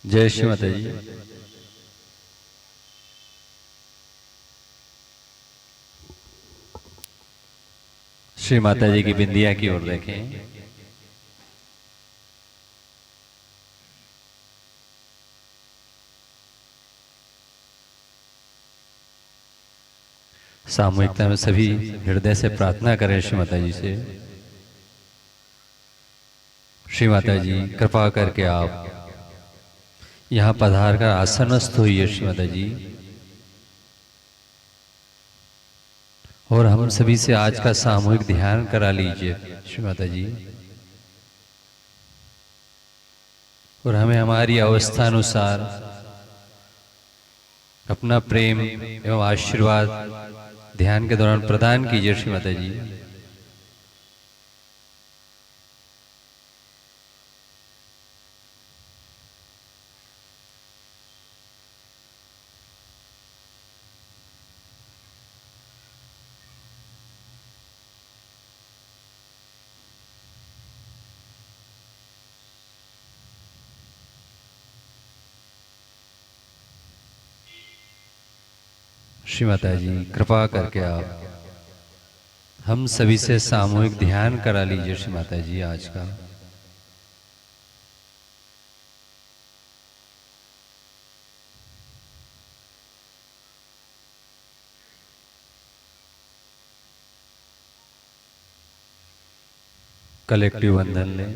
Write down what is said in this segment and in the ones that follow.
जय श्री माता जी। श्री माता जी की बिंदिया की ओर देखें। सामूहिकता में सभी हृदय से प्रार्थना करें श्री माता जी से। श्री माता जी कृपा करके आप यहाँ पधार कर आसनस्थ होइए श्री माता जी, और हम सभी से आज का सामूहिक ध्यान करा लीजिए श्री माता जी, और हमें हमारी अवस्था अनुसार अपना प्रेम एवं आशीर्वाद ध्यान के दौरान प्रदान कीजिए श्री माता जी। श्री माता जी कृपा करके आप हम सभी से सामूहिक ध्यान करा लीजिए श्री माता जी आज का। कलेक्टिव वंदन लें।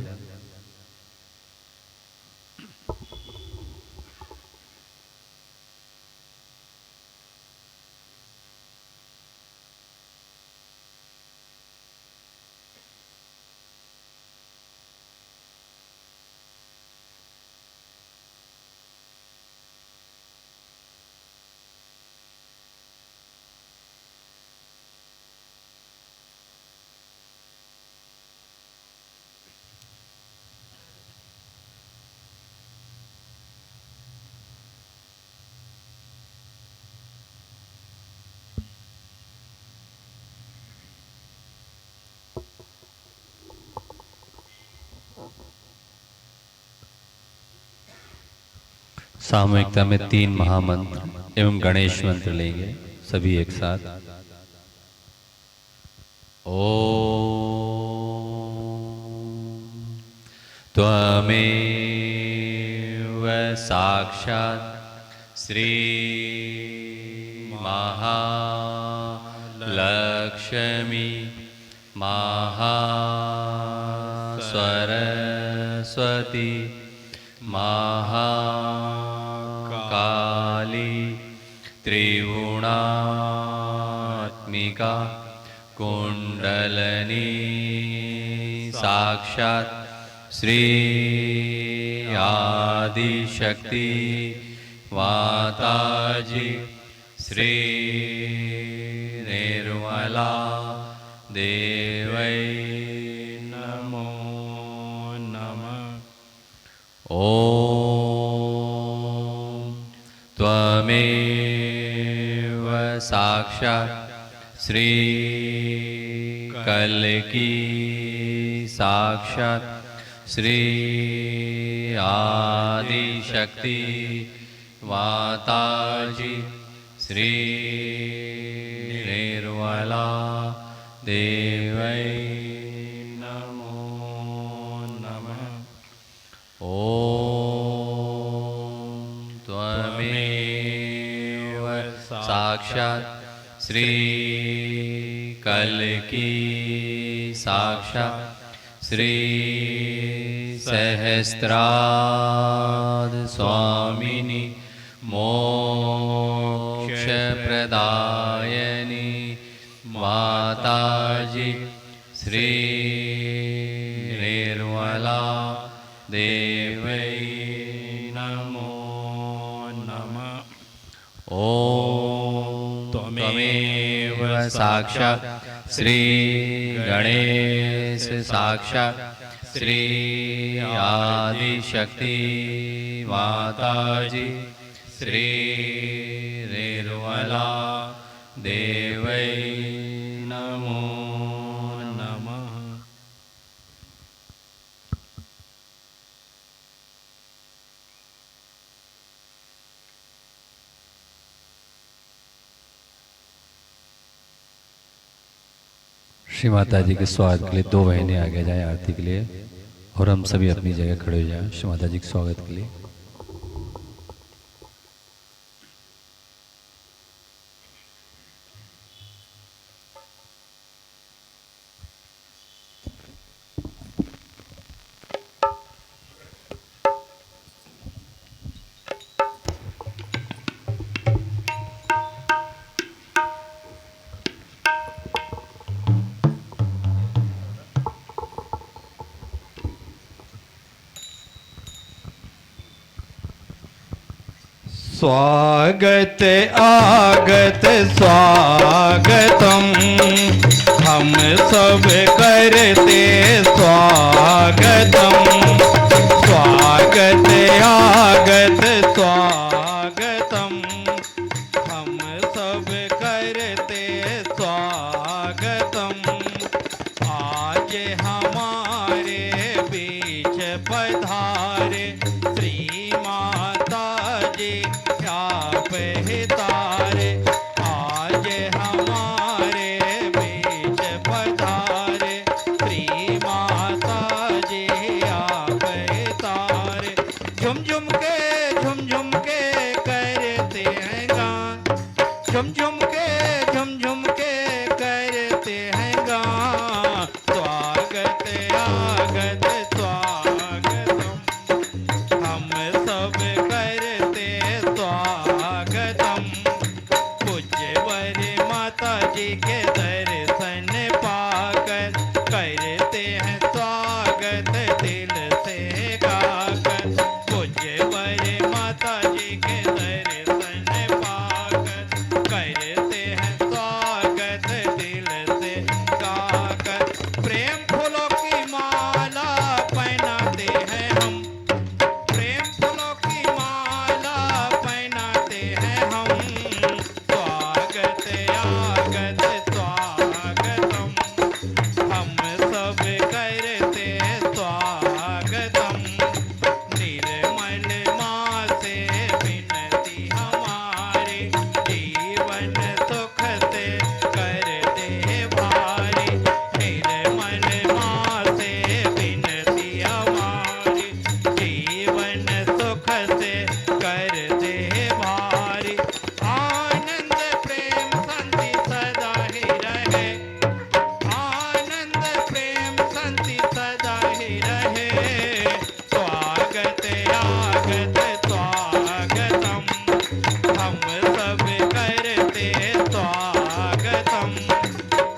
सामूहिकता में 3 महामंत्र एवं गणेश मंत्र लेंगे सभी एक साथ। ओम त्वमेव साक्षात् श्री महालक्ष्मी महासरस्वती महाकाली त्रिगुणात्मिका कुंडलनी साक्षात् श्री आदिशक्ति माताजी श्री निर्मला देवै नमो नमः। ओम त्वमेव साक्षात् श्री कल्की साक्षात् श्री आदिशक्ति माताजी श्री निर्मला देवै नमो नमः। ओम त्वमेव साक्षात् श्री कल्की साक्षात् श्री सहस्राद स्वामिनी मोक्ष प्रदायनी माताजी श्री निर्मला देवै नमो नमः। ओम त्वमेव साक्षात् श्री गणेश साक्षात् श्री आदिशक्ति माताजी श्री निर्मला देवै नमो नमः। श्री माता जी के स्वागत के लिए दो बहनें आगे जाएं आरती के लिए, और हम सभी अपनी जगह खड़े हो जाएं श्री माता जी के स्वागत के लिए। स्वागत आगत स्वागतम, हम सब करते स्वागतम। स्वागत आगत स्वागतम, हम सब करते स्वागतम। आज हमारे बीच पधारे श्री माता जी आप हितारे। आज हमारे बीच पधारे श्री माता जी आप हितारे। झुम झुम के करते हैं गान, झुम झुम के करते हैं गान। स्वागत आगत स्वागतम, हम सब करते स्वागतम। पूज्यवर माता जी के दर्शन पाकर करते हैं स्वागत दिल से गाकर। पूज्यवर माता जी के दर्शन पाकर करते हैं स्वागत दिल से गाकर। प्रेम फूलों की माला पहनाते हैं हम, प्रेम फूलों की माला पहनाते हैं हम। स्वागत आगत स्वागतम, हम सब करते स्वागतम। निर्मल माँ से विनती हमारी, जीवन सुख से कर दे भारी। निर्मल माँ से विनती हमारी, जीवन सुख से कर दे भारी। आनंद प्रेम शांति सदा ही रहे, आनंद प्रेम शांति सदा ही रहे। स्वागत आगत स्वागतम, हम सब करते स्वागतम।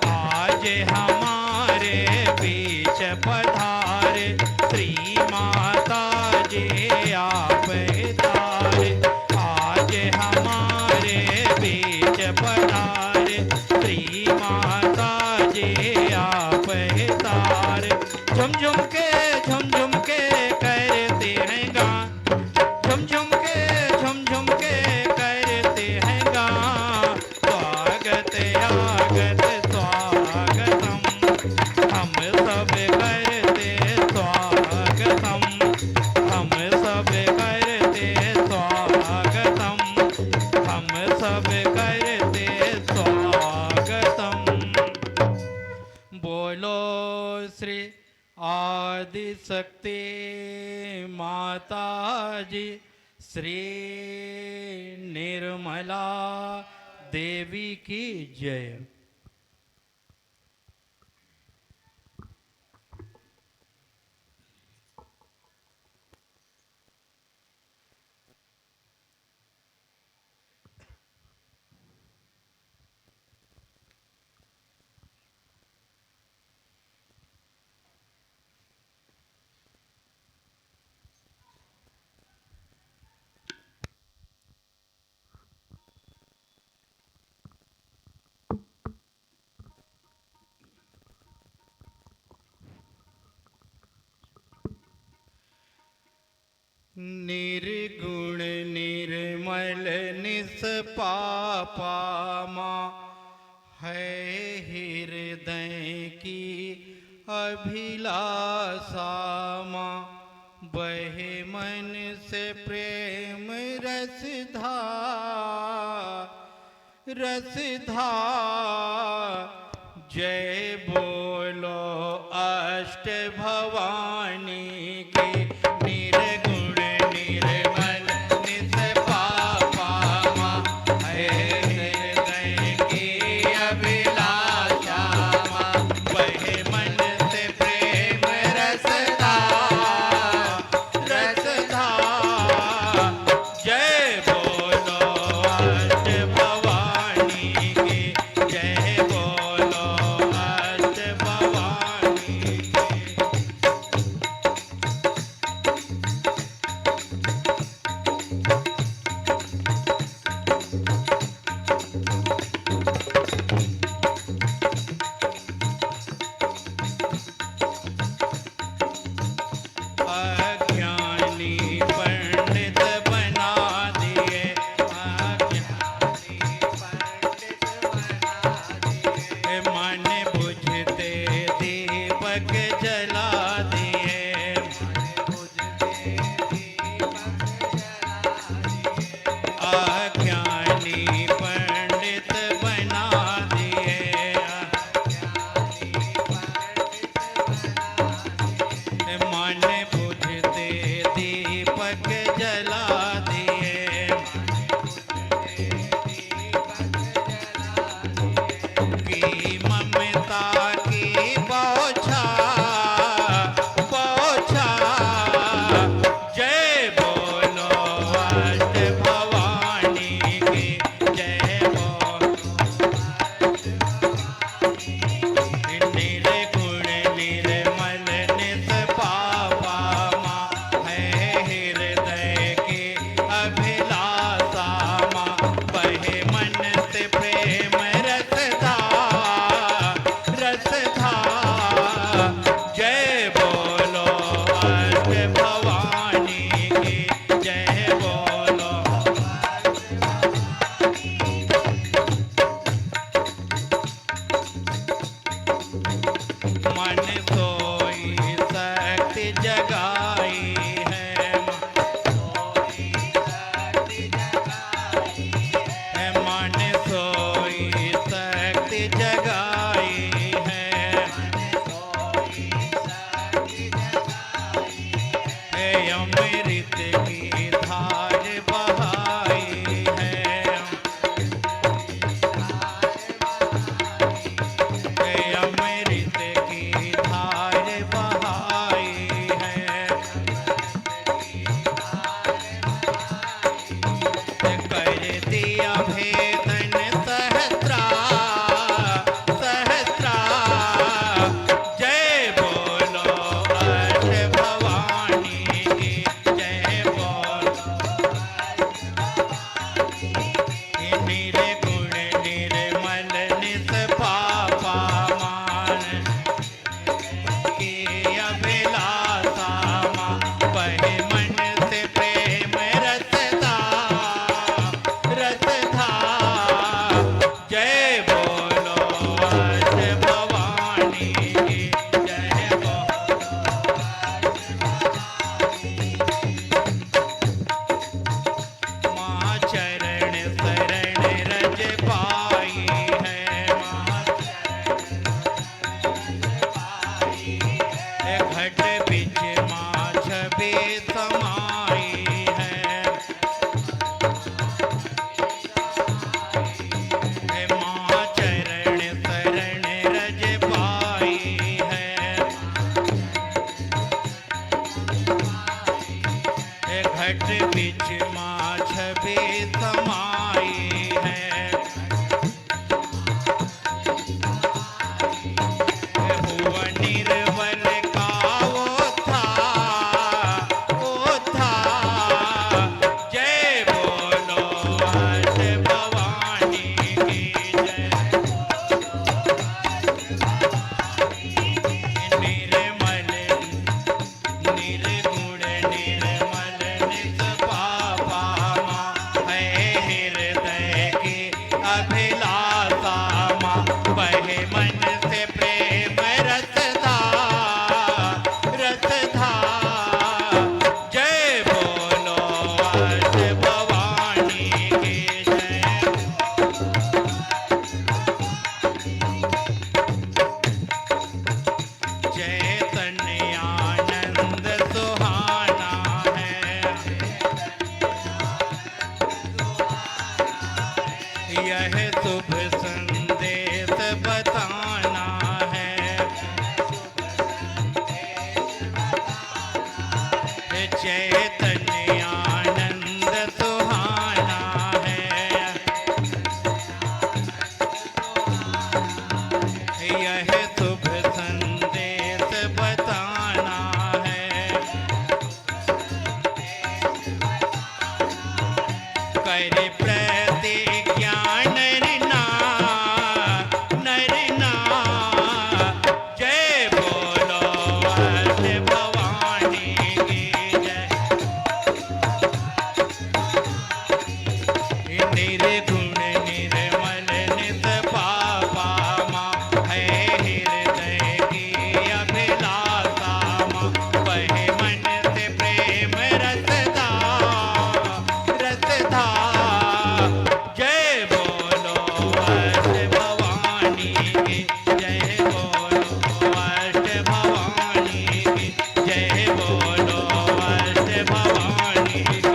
आज हमारे बीच पधारे श्री माता जी आप हितारे। आज हमारे बीच पधारे श्री माता जी आप हितारे। झुम झुम के करते हैं गान, झुम झुम के करते हैं गान। स्वागत आगत स्वागतम, हम सब करते स्वागतम। हम सब करते स्वागतम, हम सब करते स्वागतम। बोलो श्री आदि शक्ति माता जी, श्री निर्मला देवी की जय। निर्गुण निर्मल निष्पापा माँ है हृदय की अभिलाषा माँ। बहे मन से प्रेम रसधार जय बोलो अष्ट भवानी की निर्गुण निर्मल निष्पापा माँ है हृदय की अभिलाषा माँ वह मन से प्रेम रसदा रसदा जय बोलो अष्ट भवानी की जय बोलो अष्ट भवानी की शुभ संदेश बताना है। चैतन्य आनंद सुहाना है। यह शुभ संदेश बताना है। करे प्रतिज्ञा नर नार, जय बोलो अष्ट भवानी की जय। निर्गुण निर्मल निष्पापा माँ है हृदय की अभिलाषा माँ। वह मन से प्रेम रसदा जय बोलो अष्ट भवानी की जय। बोलो अष्ट भवानी की जय। बोलो अष्ट भवानी की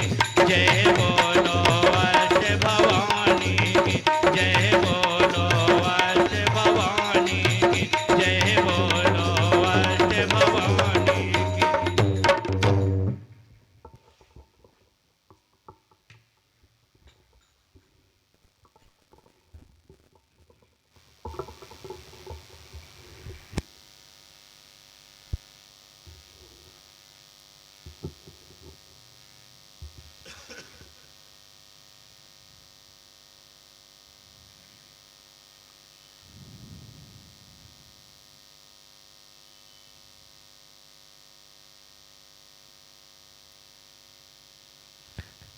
जय। बोलो अष्ट भवानी की जय। बोलो अष्ट भवानी की जय। बोलो अष्ट भवानी की।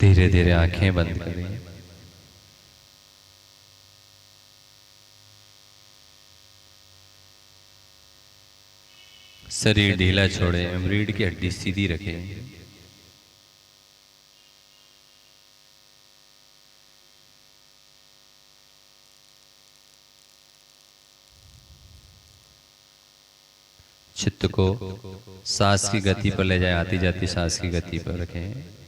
धीरे धीरे आंखें बंद करें। शरीर ढीला छोड़ें, रीढ़ की हड्डी सीधी रखें। चित्त को सांस की गति पर ले जाएं, आती जाती सांस की गति पर रखें।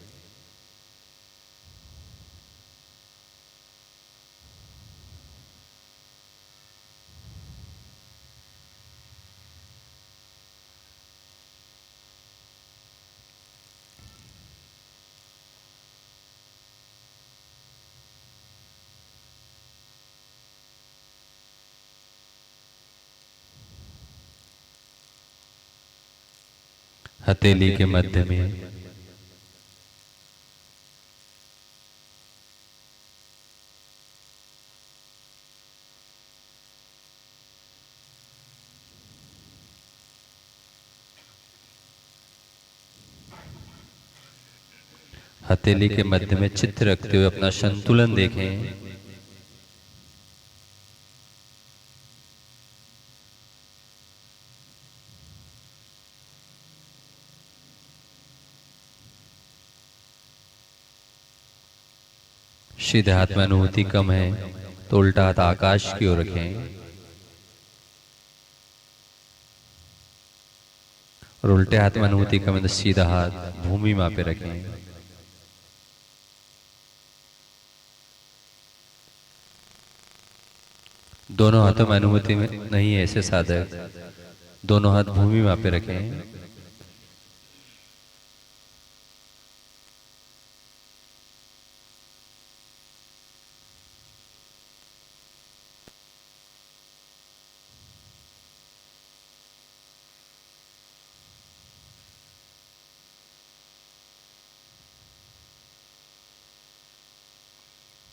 हथेली के मध्य में हथेली के मध्य में चित्त रखते हुए अपना संतुलन देखें। सीधे हाथ में अनुभूति कम है तो उल्टा हाथ आकाश की ओर रखें और उल्टे हाथ में अनुभूति कम है तो सीधा हाथ भूमि मां पे रखें। दोनों हाथों में अनुभूति में नहीं है ऐसे साधक दोनों हाथ भूमि मां पे रखें।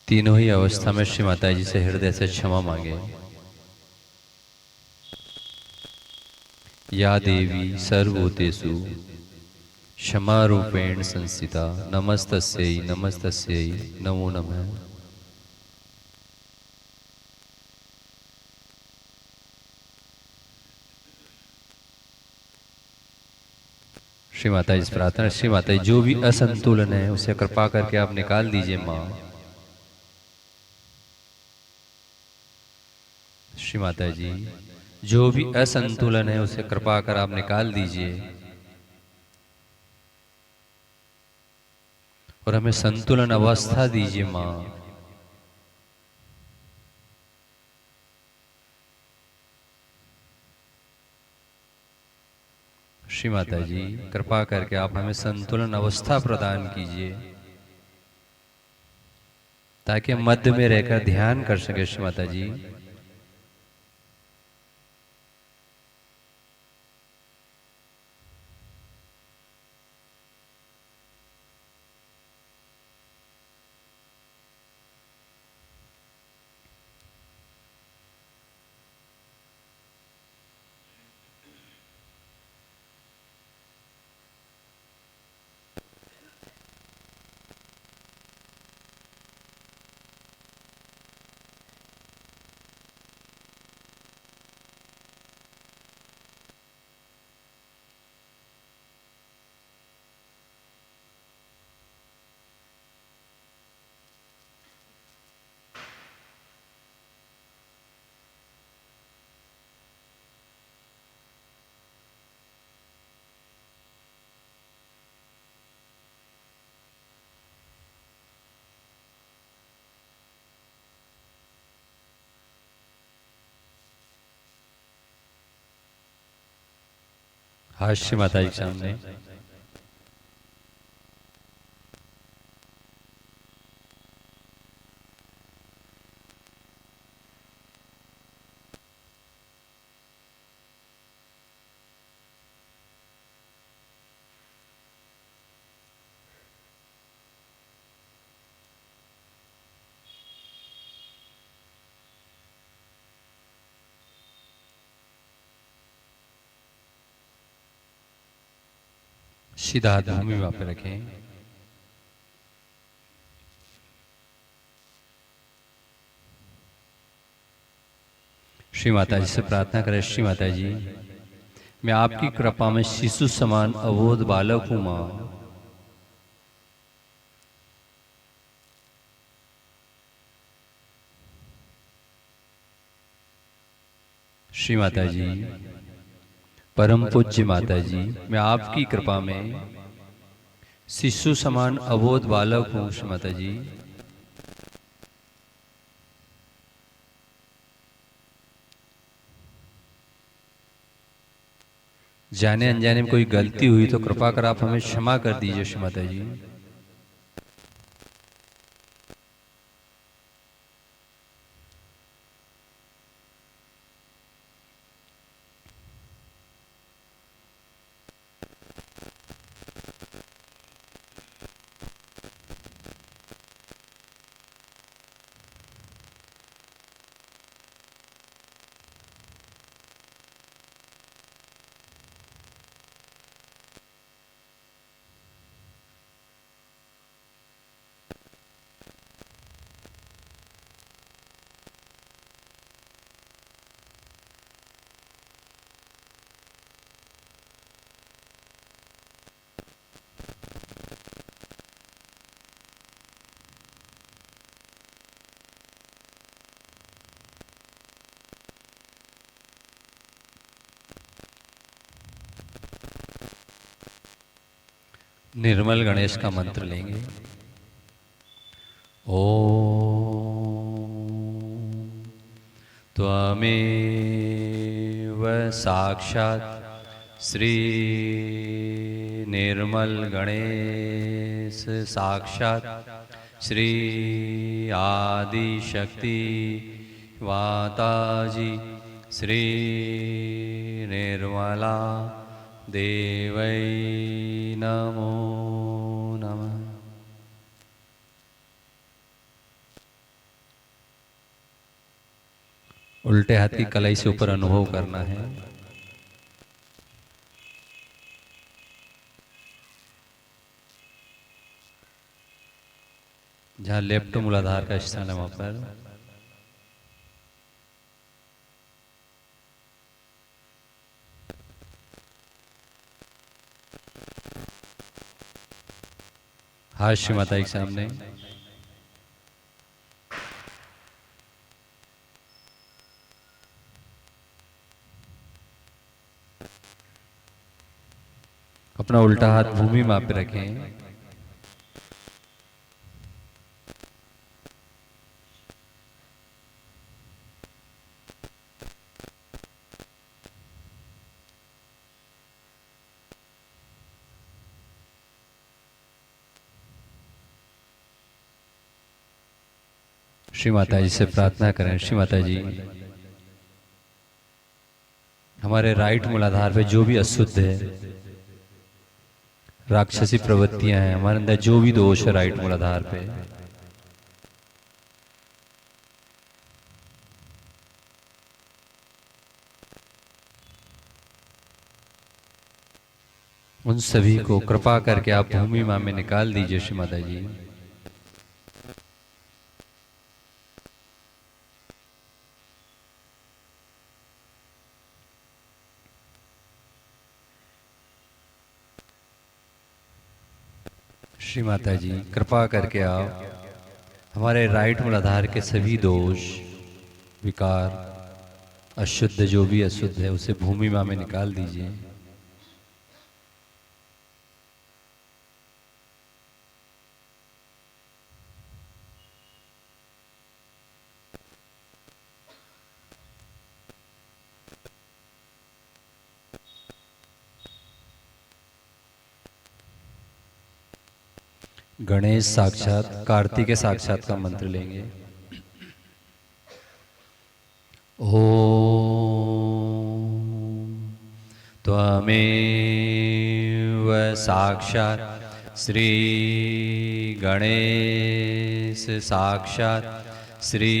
तीनों ही अवस्था में श्री माता जी से हृदय से क्षमा मांगे। या देवी सर्वभूतेषु क्षमा रूपेण संस्थिता नमस्तस्यै नमस्तस्यै नमो नमः। श्री माता जी से प्रार्थना, श्री माता जी जो भी असंतुलन है उसे कृपा करके आप निकाल दीजिए माँ। श्री माता जी जो भी असंतुलन है उसे कृपा कर आप निकाल दीजिए और हमें संतुलन अवस्था दीजिए माँ। श्री माता जी कृपा करके आप हमें संतुलन अवस्था प्रदान कीजिए ताकि मध्य में रहकर ध्यान कर सके। श्री माता जी हास्य माता जी के सामने सीधा हाथ भूमि वहां पे रखें। श्री माता जी से प्रार्थना करें, श्री माता जी मैं आपकी कृपा में शिशु समान अबोध बालक हूं मां। श्री माता जी परम पूज्य माता जी मैं आपकी कृपा में शिशु समान अबोध बालक हूं। श्री माता जी जाने अनजाने में कोई गलती हुई तो कृपा कर आप हमें क्षमा कर दीजिए। श्री माता जी निर्मल गणेश का मंत्र लेंगे। ओम त्वमेव साक्षात् श्री निर्मल गणेश साक्षात् श्री आदि शक्ति माताजी श्री निर्मला देवै नमो नमः। उल्टे हाथ की कलाई से ऊपर अनुभव करना है। जहां लेफ्ट मूलाधार का स्थान है वहां पर हास्य माता के सामने अपना उल्टा हाथ भूमि मां पे रखें। श्री माता जी से प्रार्थना करें। श्री माता जी, हमारे राइट मूलाधार पे जो भी अशुद्ध है, राक्षसी प्रवृत्तियां हैं, हमारे अंदर जो भी दोष है राइट मूलाधार पे, उन सभी को कृपा करके आप भूमि मां में निकाल दीजिए। श्री माता जी, श्री माता जी, कृपा करके आप हमारे राइट मूलाधार के सभी दोष, विकार, अशुद्ध जो भी अशुद्ध है उसे भूमि मां में निकाल दीजिए। गणेश साक्षात, कार्तिकेय साक्षात का मंत्र लेंगे। ओम त्वमेव साक्षात् श्री गणेश साक्षात् श्री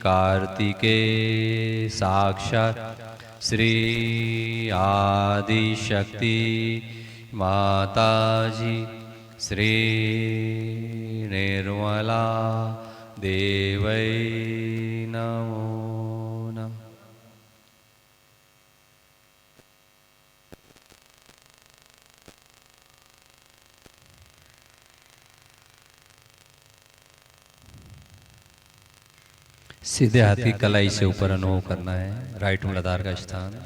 कार्तिकेय साक्षात् श्री आदिशक्ति माताजी श्री निर्मला देवै नमो नमः। सीधे हाथ की कलाई से ऊपर अनुभव करना है राइट मूलाधार का स्थान।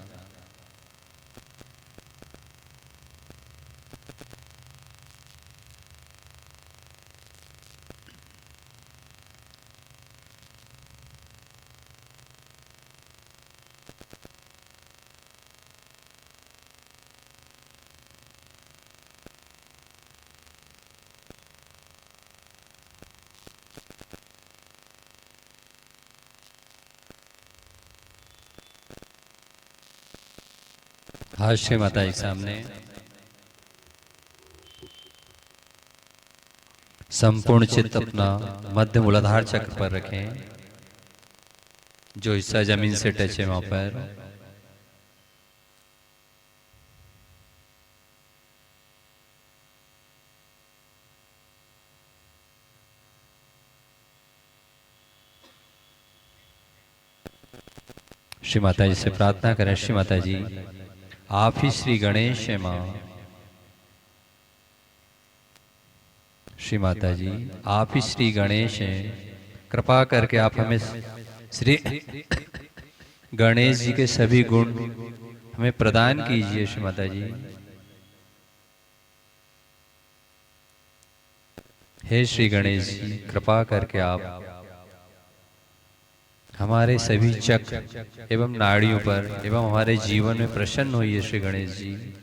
हाथ श्री माता जी सामने संपूर्ण चित्त अपना मध्य मूलाधार चक्र पर रखें। जो हिस्सा जमीन से टच है वहां पर श्री माता जी से प्रार्थना करें। श्री माता जी, आप ही श्री गणेश हैं मां। श्री माता जी, आप ही श्री गणेश हैं। कृपा करके आप हमें श्री गणेश जी के सभी गुण हमें प्रदान कीजिए। श्री माता जी, हे श्री गणेश जी, कृपा करके आप हमारे सभी चक्र एवं नाड़ियों पर एवं हमारे जीवन में प्रसन्न होइए। श्री गणेश जी,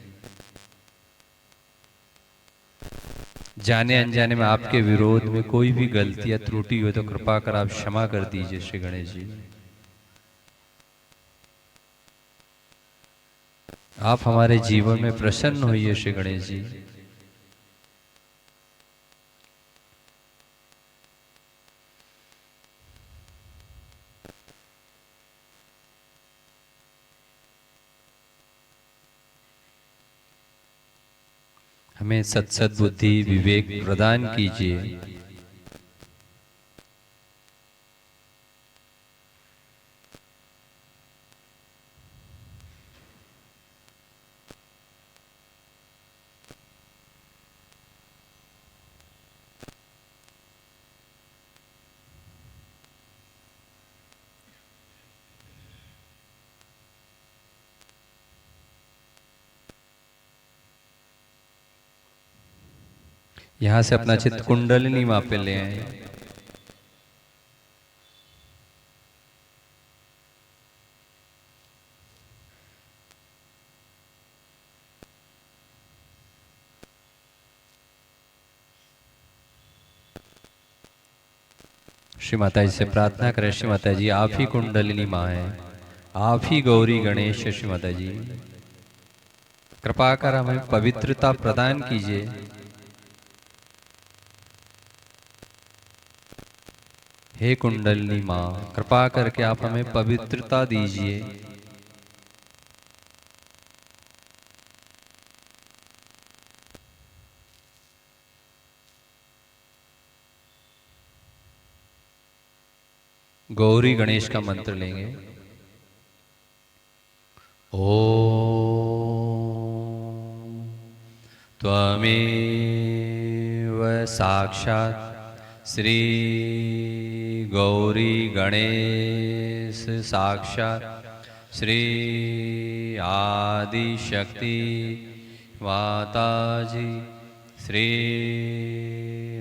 जाने अनजाने में आपके विरोध में कोई भी गलती या त्रुटि हो तो कृपा कर आप क्षमा कर दीजिए। श्री गणेश जी, आप हमारे जीवन में प्रसन्न होइए। श्री गणेश जी, हमें सत्सद बुद्धि विवेक प्रदान कीजिए। यहां से अपना चित्त कुंडलिनी मां पे ले आए। श्री माता जी से प्रार्थना करें। श्री माता जी आप ही कुंडलिनी माँ हैं, आप ही गौरी गणेश। श्री माता जी कृपा कर हमें पवित्रता प्रदान कीजिए। हे कुंडलिनी माँ, कृपा करके आप हमें पवित्रता दीजिए। गौरी गणेश का मंत्र लेंगे। ओम त्वमेव साक्षात् श्री गौरी गणेश साक्षात् श्री आदिशक्ति माताजी श्री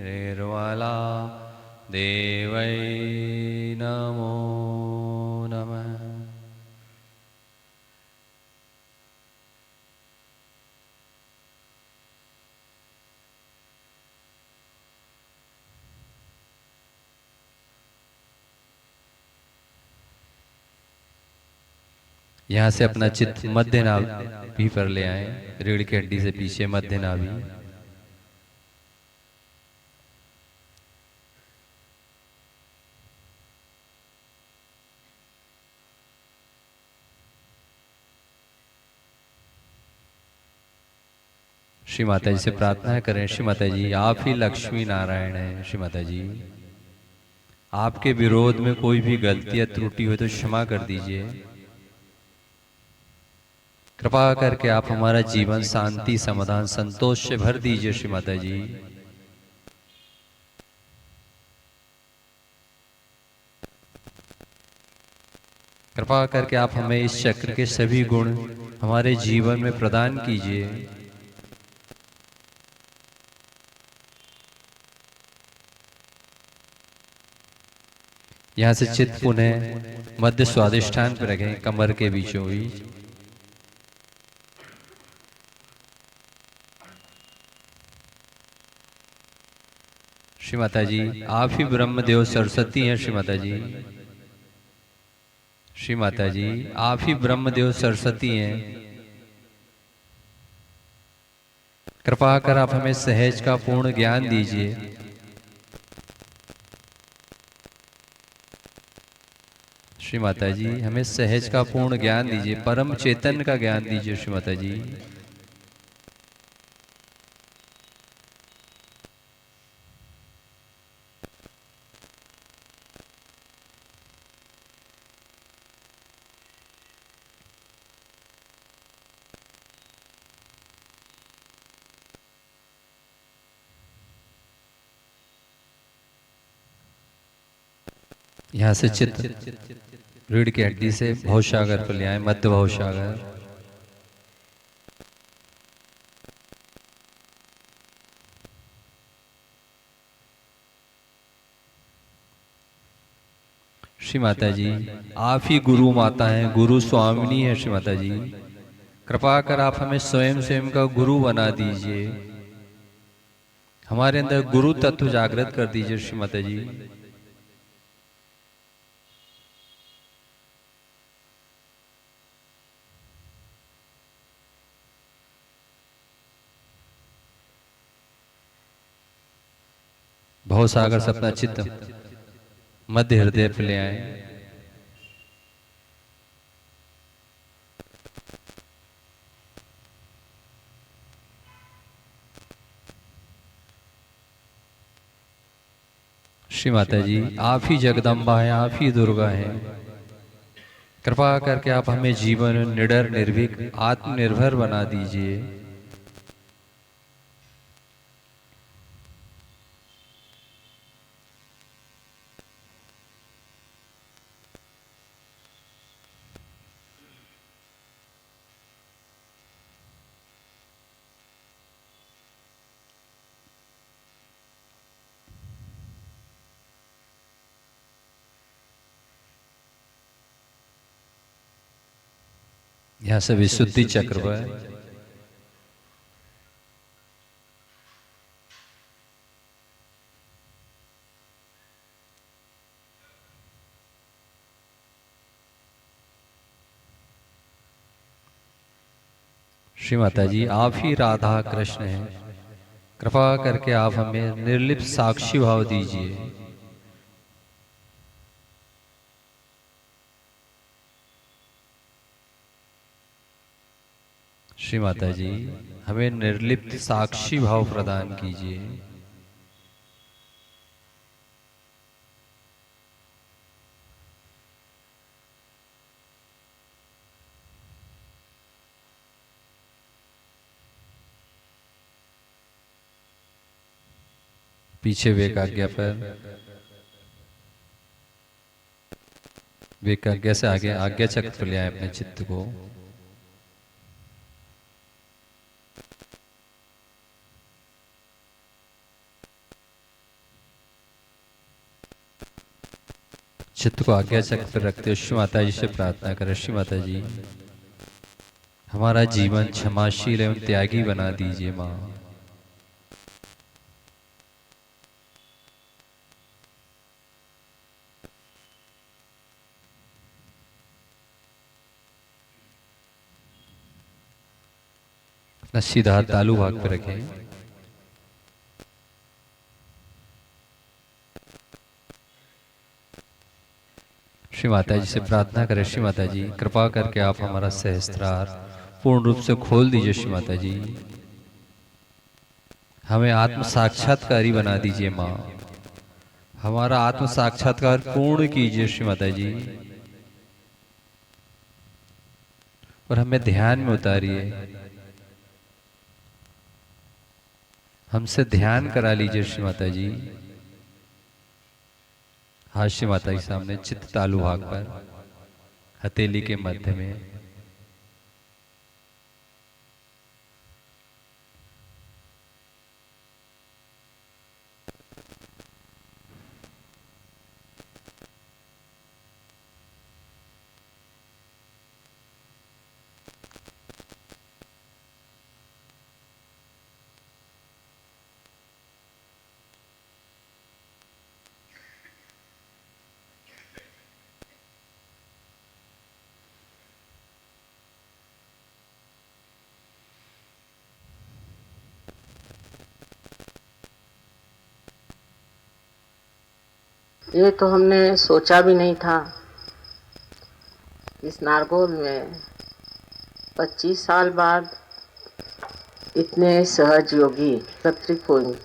निर्मला देवै नमो नमः। यहाँ से अपना चित्त मध्य नाभि पर ले आए, रीढ़ की हड्डी से पीछे मध्य नाभि। श्री माता जी से प्रार्थना करें। श्री माता जी आप ही लक्ष्मी नारायण हैं। श्री माता जी आपके विरोध में कोई भी गलती या त्रुटि हो तो क्षमा कर दीजिए। कृपा करके आप हमारा जीवन शांति समाधान संतोष से भर दीजिए। श्री माता जी कृपा करके आप हमें इस चक्र के सभी गुण हमारे जीवन में प्रदान कीजिए। यहाँ से चित्त पुनः मध्य स्वादिष्ठान पर रखें, कमर के बीचों बीच। श्री माता जी आप ही ब्रह्मदेव सरस्वती हैं। श्री माता जी श्री माता जी आप ही ब्रह्मदेव सरस्वती हैं। कृपा कर आप हमें सहज का पूर्ण ज्ञान दीजिए। श्री माता जी हमें सहज का पूर्ण ज्ञान दीजिए, परम चेतन का ज्ञान दीजिए। श्री माता जी यहाँ से चित्त रीढ़ की हड्डी से भवसागर पर ले आए, मध्य भवसागर। श्री माता जी आप ही गुरु माता हैं, गुरु स्वामिनी है। श्री माता जी कृपा कर आप हमें स्वयं का गुरु बना दीजिए। हमारे अंदर गुरु तत्व जागृत कर दीजिए। श्री माता जी भवसागर से अपना चित्त मध्य हृदय पर ले आए। श्री माता जी आप ही जगदम्बा हैं, आप ही दुर्गा हैं। कृपा करके आप हमें जीवन निडर निर्भीक आत्मनिर्भर बना दीजिए। यहाँ से विशुद्धि चक्र पर श्री माता जी, आप ही राधा कृष्ण हैं, कृपा करके आप हमें निर्लिप्त साक्षी भाव दीजिए। श्री माता जी, हमें निर्लिप्त साक्षी भाव प्रदान कीजिए। पीछे वेक आज्ञा पर, वेक आज्ञा से आगे आज्ञा चक्र पर ले आए अपने चित्त को। चित्त को आज्ञा चक्र पर रखते श्री माता जी से प्रार्थना करें, श्री माता जी हमारा जीवन क्षमाशील एवं त्यागी बना दीजिए माँ। अपना सीधा हाथ तालू भाग पर रखें। श्री माता जी से प्रार्थना करें, श्री माता जी कृपा करके आप हमारा सहस्त्रार पूर्ण रूप से खोल दीजिए। श्री माता जी हमें आत्म साक्षात्कारी बना दीजिए माँ, हमारा आत्म साक्षात्कार पूर्ण कीजिए श्री माता जी, और हमें ध्यान में उतारिए, हमसे ध्यान करा लीजिए श्री माता जी। हाँ श्री माता के सामने चित्त तालु भाग पर हथेली के मध्य में ये तो हमने सोचा भी नहीं था इस नारगोल में 25 साल बाद इतने सहज योगी एकत्रित होंगे।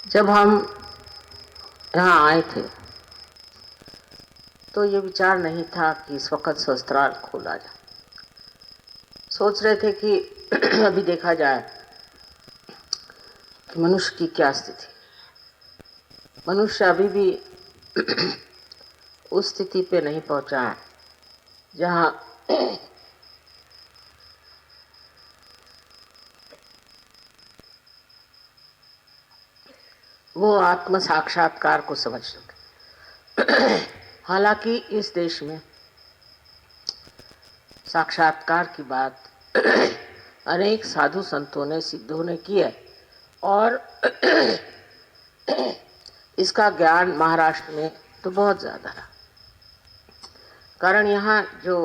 जब हम यहाँ आए थे तो ये विचार नहीं था कि इस वक्त शस्त्राल खोला जाए। सोच रहे थे कि अभी देखा जाए कि मनुष्य की क्या स्थिति। मनुष्य अभी भी उस स्थिति पे नहीं पहुंचा है जहाँ वो आत्म साक्षात्कार को समझ सके। हालांकि इस देश में साक्षात्कार की बात अनेक साधु संतों ने सिद्धों ने की है, और इसका ज्ञान महाराष्ट्र में तो बहुत ज्यादा रहा। कारण यहाँ जो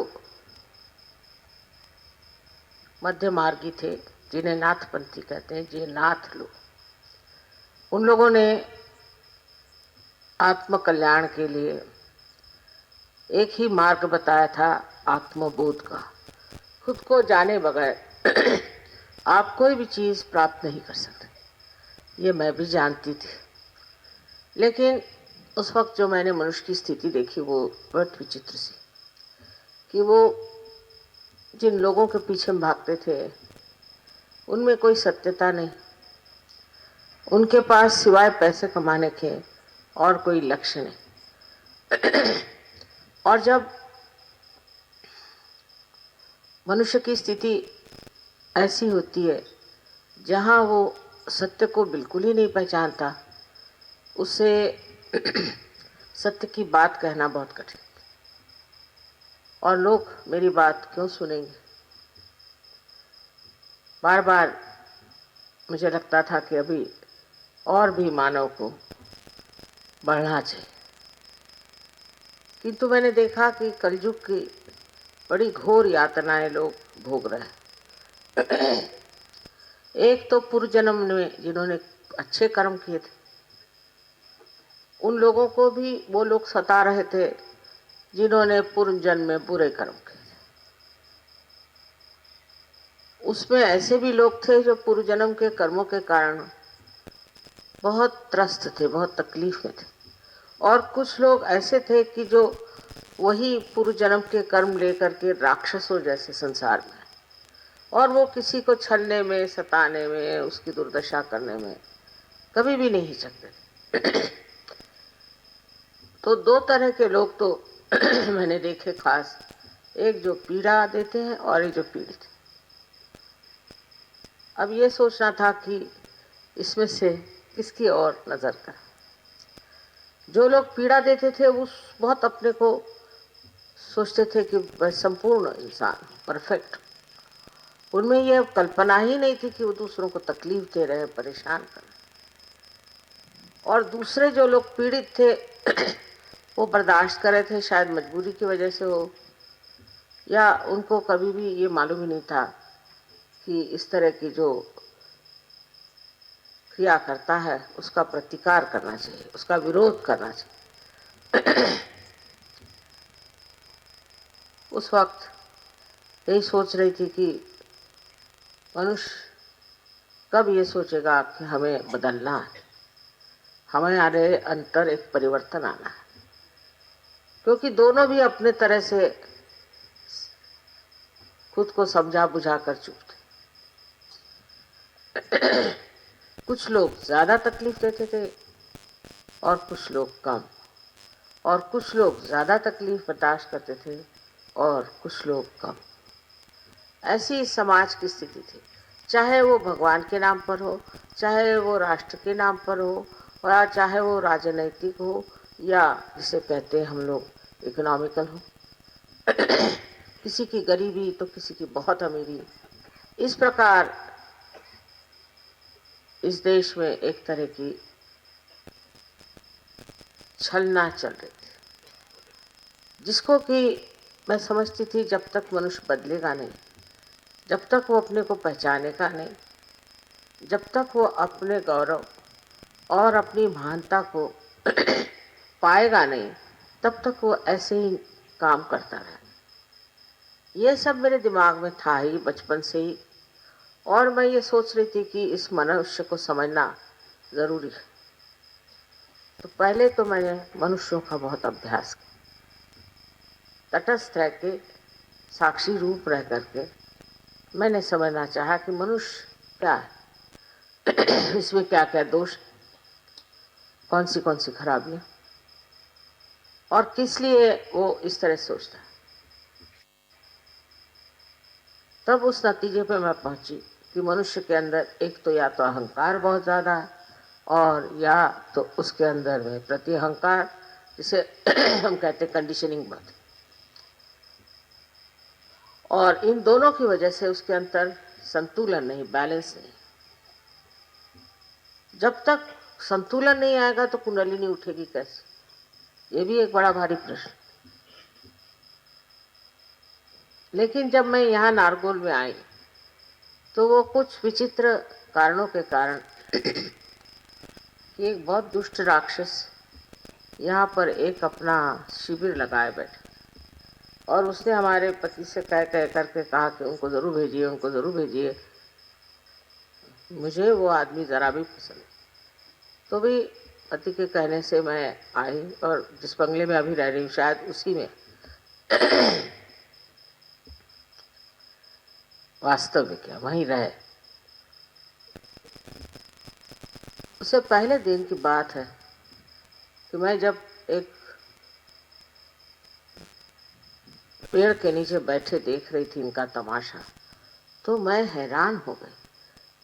मध्य मार्गी थे, जिन्हें नाथपंथी कहते हैं, जे नाथ लोग, उन लोगों ने आत्म कल्याण के लिए एक ही मार्ग बताया था, आत्मबोध का। खुद को जाने बगैर आप कोई भी चीज प्राप्त नहीं कर सकते। ये मैं भी जानती थी, लेकिन उस वक्त जो मैंने मनुष्य की स्थिति देखी वो बहुत विचित्र सी, कि वो जिन लोगों के पीछे हम भागते थे उनमें कोई सत्यता नहीं, उनके पास सिवाय पैसे कमाने के और कोई लक्ष्य नहीं। और जब मनुष्य की स्थिति ऐसी होती है जहाँ वो सत्य को बिल्कुल ही नहीं पहचानता, उससे सत्य की बात कहना बहुत कठिन। और लोग मेरी बात क्यों सुनेंगे। बार बार मुझे लगता था कि अभी और भी मानव को बढ़ना चाहिए। किंतु मैंने देखा कि कलयुग की बड़ी घोर यातनाएं लोग भोग रहे हैं। एक तो पूर्व जन्म में जिन्होंने अच्छे कर्म किए थे, उन लोगों को भी वो लोग सता रहे थे जिन्होंने पूर्व जन्म में बुरे कर्म किए थे। उसमें ऐसे भी लोग थे जो पूर्व जन्म के कर्मों के कारण बहुत त्रस्त थे, बहुत तकलीफ में थे, और कुछ लोग ऐसे थे कि जो वही पूर्व जन्म के कर्म लेकर के राक्षसों जैसे संसार में, और वो किसी को छलने में, सताने में, उसकी दुर्दशा करने में कभी भी नहीं हिचकते थे। तो दो तरह के लोग तो मैंने देखे खास, एक जो पीड़ा देते हैं और एक जो पीड़ित है। अब ये सोचना था कि इसमें से किसकी ओर नजर करें। जो लोग पीड़ा देते थे उस बहुत अपने को सोचते थे कि वह संपूर्ण इंसान, परफेक्ट। उनमें यह कल्पना ही नहीं थी कि वो दूसरों को तकलीफ दे रहे हैं, परेशान कर रहे हैं। और दूसरे जो लोग पीड़ित थे वो बर्दाश्त कर रहे थे, शायद मजबूरी की वजह से हो, या उनको कभी भी ये मालूम ही नहीं था कि इस तरह की जो क्रिया करता है उसका प्रतिकार करना चाहिए, उसका विरोध करना चाहिए। उस वक्त यही सोच रही थी कि मनुष्य कब ये सोचेगा कि हमें बदलना है, हमारे अंतर एक परिवर्तन आना है। क्योंकि दोनों भी अपने तरह से खुद को समझा बुझा कर चुप थे। कुछ लोग ज्यादा तकलीफ देते थे और कुछ लोग कम, और कुछ लोग ज्यादा तकलीफ बर्दाश्त करते थे और कुछ लोग कम। ऐसी इस समाज की स्थिति थी, चाहे वो भगवान के नाम पर हो, चाहे वो राष्ट्र के नाम पर हो, और चाहे वो राजनैतिक हो, या जिसे कहते हैं हम लोग इकोनॉमिकल हो। किसी की गरीबी तो किसी की बहुत अमीरी। इस प्रकार इस देश में एक तरह की छलना चल रही थी, जिसको कि मैं समझती थी जब तक मनुष्य बदलेगा नहीं, जब तक वो अपने को पहचानेगा नहीं, जब तक वो अपने गौरव और अपनी महानता को पाएगा नहीं, तब तक वो ऐसे ही काम करता रहे। ये सब मेरे दिमाग में था ही बचपन से ही, और मैं ये सोच रही थी कि इस मनुष्य को समझना जरूरी है। तो पहले तो मैंने मनुष्यों का बहुत अभ्यास किया, तटस्थ रह के, साक्षी रूप रह करके मैंने समझना चाहा कि मनुष्य क्या है, इसमें क्या क्या दोष, कौन सी खराबियां, और किस लिए वो इस तरह सोचता है। तब उस नतीजे पे मैं पहुंची कि मनुष्य के अंदर एक तो या तो अहंकार बहुत ज़्यादा है, और या तो उसके अंदर में प्रति अहंकार, जिसे हम कहते कंडीशनिंग बढ़ती, और इन दोनों की वजह से उसके अंदर संतुलन नहीं, बैलेंस नहीं। जब तक संतुलन नहीं आएगा तो कुंडलिनी उठेगी कैसे, ये भी एक बड़ा भारी प्रश्न। लेकिन जब मैं यहाँ नारगोल में आई तो वो कुछ विचित्र कारणों के कारण कि एक बहुत दुष्ट राक्षस यहाँ पर एक अपना शिविर लगाए बैठे, और उसने हमारे पति से कह करके कहा कि उनको ज़रूर भेजिए, उनको ज़रूर भेजिए। मुझे वो आदमी ज़रा भी पसंद नहीं, तो भी पति के कहने से मैं आई, और जिस बंगले में अभी रह रही हूँ शायद उसी में वास्तव में क्या वहीं रहे। उससे पहले दिन की बात है कि मैं जब एक पेड़ के नीचे बैठे देख रही थी इनका तमाशा, तो मैं हैरान हो गई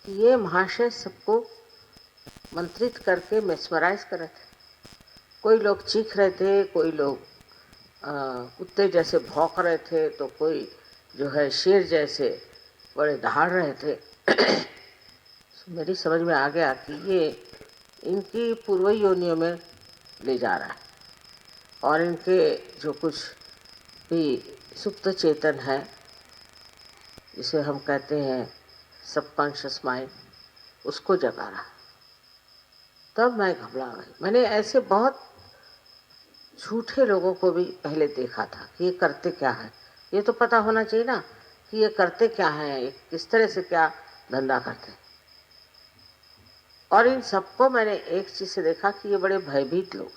कि ये महाशय सबको मंत्रित करके मेस्मराइज कर रहे थे। कोई लोग चीख रहे थे, कोई लोग कुत्ते जैसे भौंक रहे थे, तो कोई जो है शेर जैसे बड़े दहाड़ रहे थे। मेरी समझ में आ गया कि ये इनकी पूर्व योनियों में ले जा रहा है और इनके जो कुछ भी सुप्त चेतन है, जिसे हम कहते हैं सबकॉन्शियस माइंड, उसको जगा रहा है। तब मैं घबरा गई। मैंने ऐसे बहुत झूठे लोगों को भी पहले देखा था कि ये करते क्या है। ये तो पता होना चाहिए ना कि ये करते क्या हैं, ये किस तरह से क्या धंधा करते हैं। और इन सबको मैंने एक चीज़ से देखा कि ये बड़े भयभीत लोग,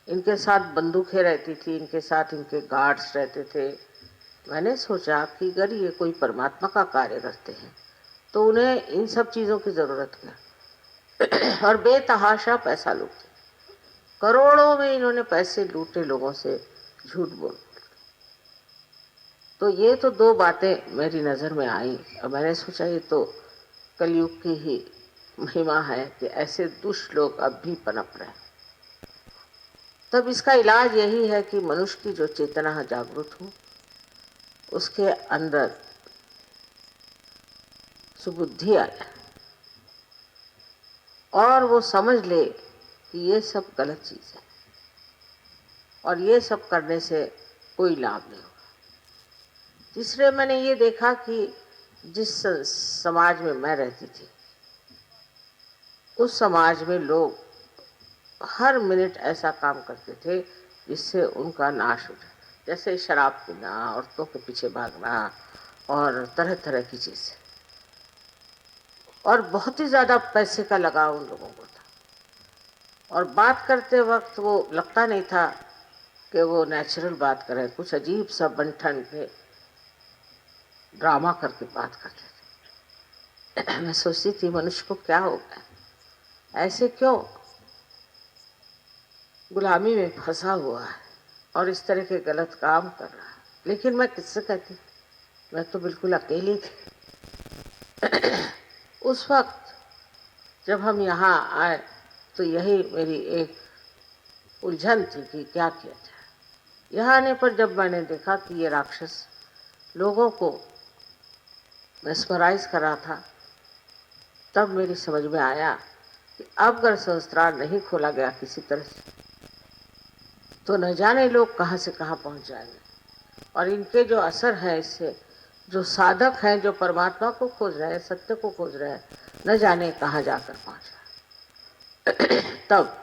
इनके साथ बंदूकें रहती थी, इनके साथ इनके गार्ड्स रहते थे। मैंने सोचा कि अगर ये कोई परमात्मा का कार्य करते हैं तो उन्हें इन सब चीज़ों की ज़रूरत क्या। और बेतहाशा पैसा लूटते, करोड़ों में इन्होंने पैसे लूटे लोगों से, झूठ बोल। तो ये तो दो बातें मेरी नज़र में आई और मैंने सोचा ये तो कलयुग की ही महिमा है कि ऐसे दुष्ट लोग अब भी पनप रहे हैं। तब इसका इलाज यही है कि मनुष्य की जो चेतना जागृत हो, उसके अंदर सुबुद्धि आ जाए और वो समझ ले कि ये सब गलत चीज़ है और ये सब करने से कोई लाभ नहीं होगा। तीसरे मैंने ये देखा कि जिस समाज में मैं रहती थी, उस समाज में लोग हर मिनट ऐसा काम करते थे जिससे उनका नाश हो जाए, जैसे शराब पीना, औरतों के पीछे भागना और तरह तरह की चीज़ें। और बहुत ही ज़्यादा पैसे का लगाव उन लोगों को था और बात करते वक्त वो लगता नहीं था कि वो नेचुरल बात करें, कुछ अजीब सा बन-ठन के ड्रामा करके बात करते थे। मैं सोचती थी मनुष्य को क्या हो गया, ऐसे क्यों गुलामी में फंसा हुआ है और इस तरह के गलत काम कर रहा है। लेकिन मैं किससे कहती, मैं तो बिल्कुल अकेली थी। उस वक्त जब हम यहाँ आए तो यही मेरी एक उलझन थी कि क्या किया जाए। यहाँ आने पर जब मैंने देखा कि ये राक्षस लोगों को मेस्मराइज कर रहा था, तब मेरी समझ में आया कि अब अगर सहस्त्रार नहीं खोला गया किसी तरह से तो न जाने लोग कहाँ से कहाँ पहुँच जाएंगे। और इनके जो असर है, इससे जो साधक हैं, जो परमात्मा को खोज रहे हैं, सत्य को खोज रहे हैं, न जाने कहाँ जाकर पहुँच। तब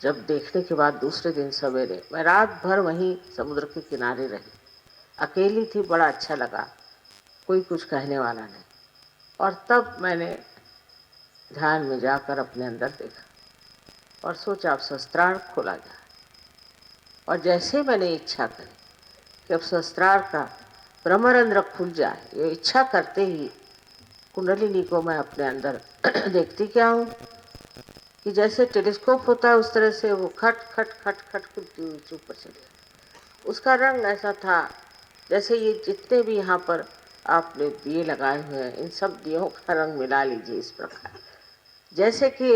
जब देखने के बाद दूसरे दिन सवेरे मैं रात भर वहीं समुद्र के किनारे रही, अकेली थी, बड़ा अच्छा लगा, कोई कुछ कहने वाला नहीं। और तब मैंने ध्यान में जाकर अपने अंदर देखा और सोचा अब सहस्त्रार खोला जाए। और जैसे मैंने इच्छा करी कि अब सहस्त्रार का ब्रह्मरंध्र खुल जाए, ये इच्छा करते ही कुंडलिनी को मैं अपने अंदर देखती क्या हूँ कि जैसे टेलीस्कोप होता है उस तरह से वो खट खट खट खट खुलती हुई ऊपर चली। उसका रंग ऐसा था जैसे ये जितने भी यहाँ पर आपने दिए लगाए हुए हैं, इन सब दियों का रंग मिला लीजिए इस प्रकार, जैसे कि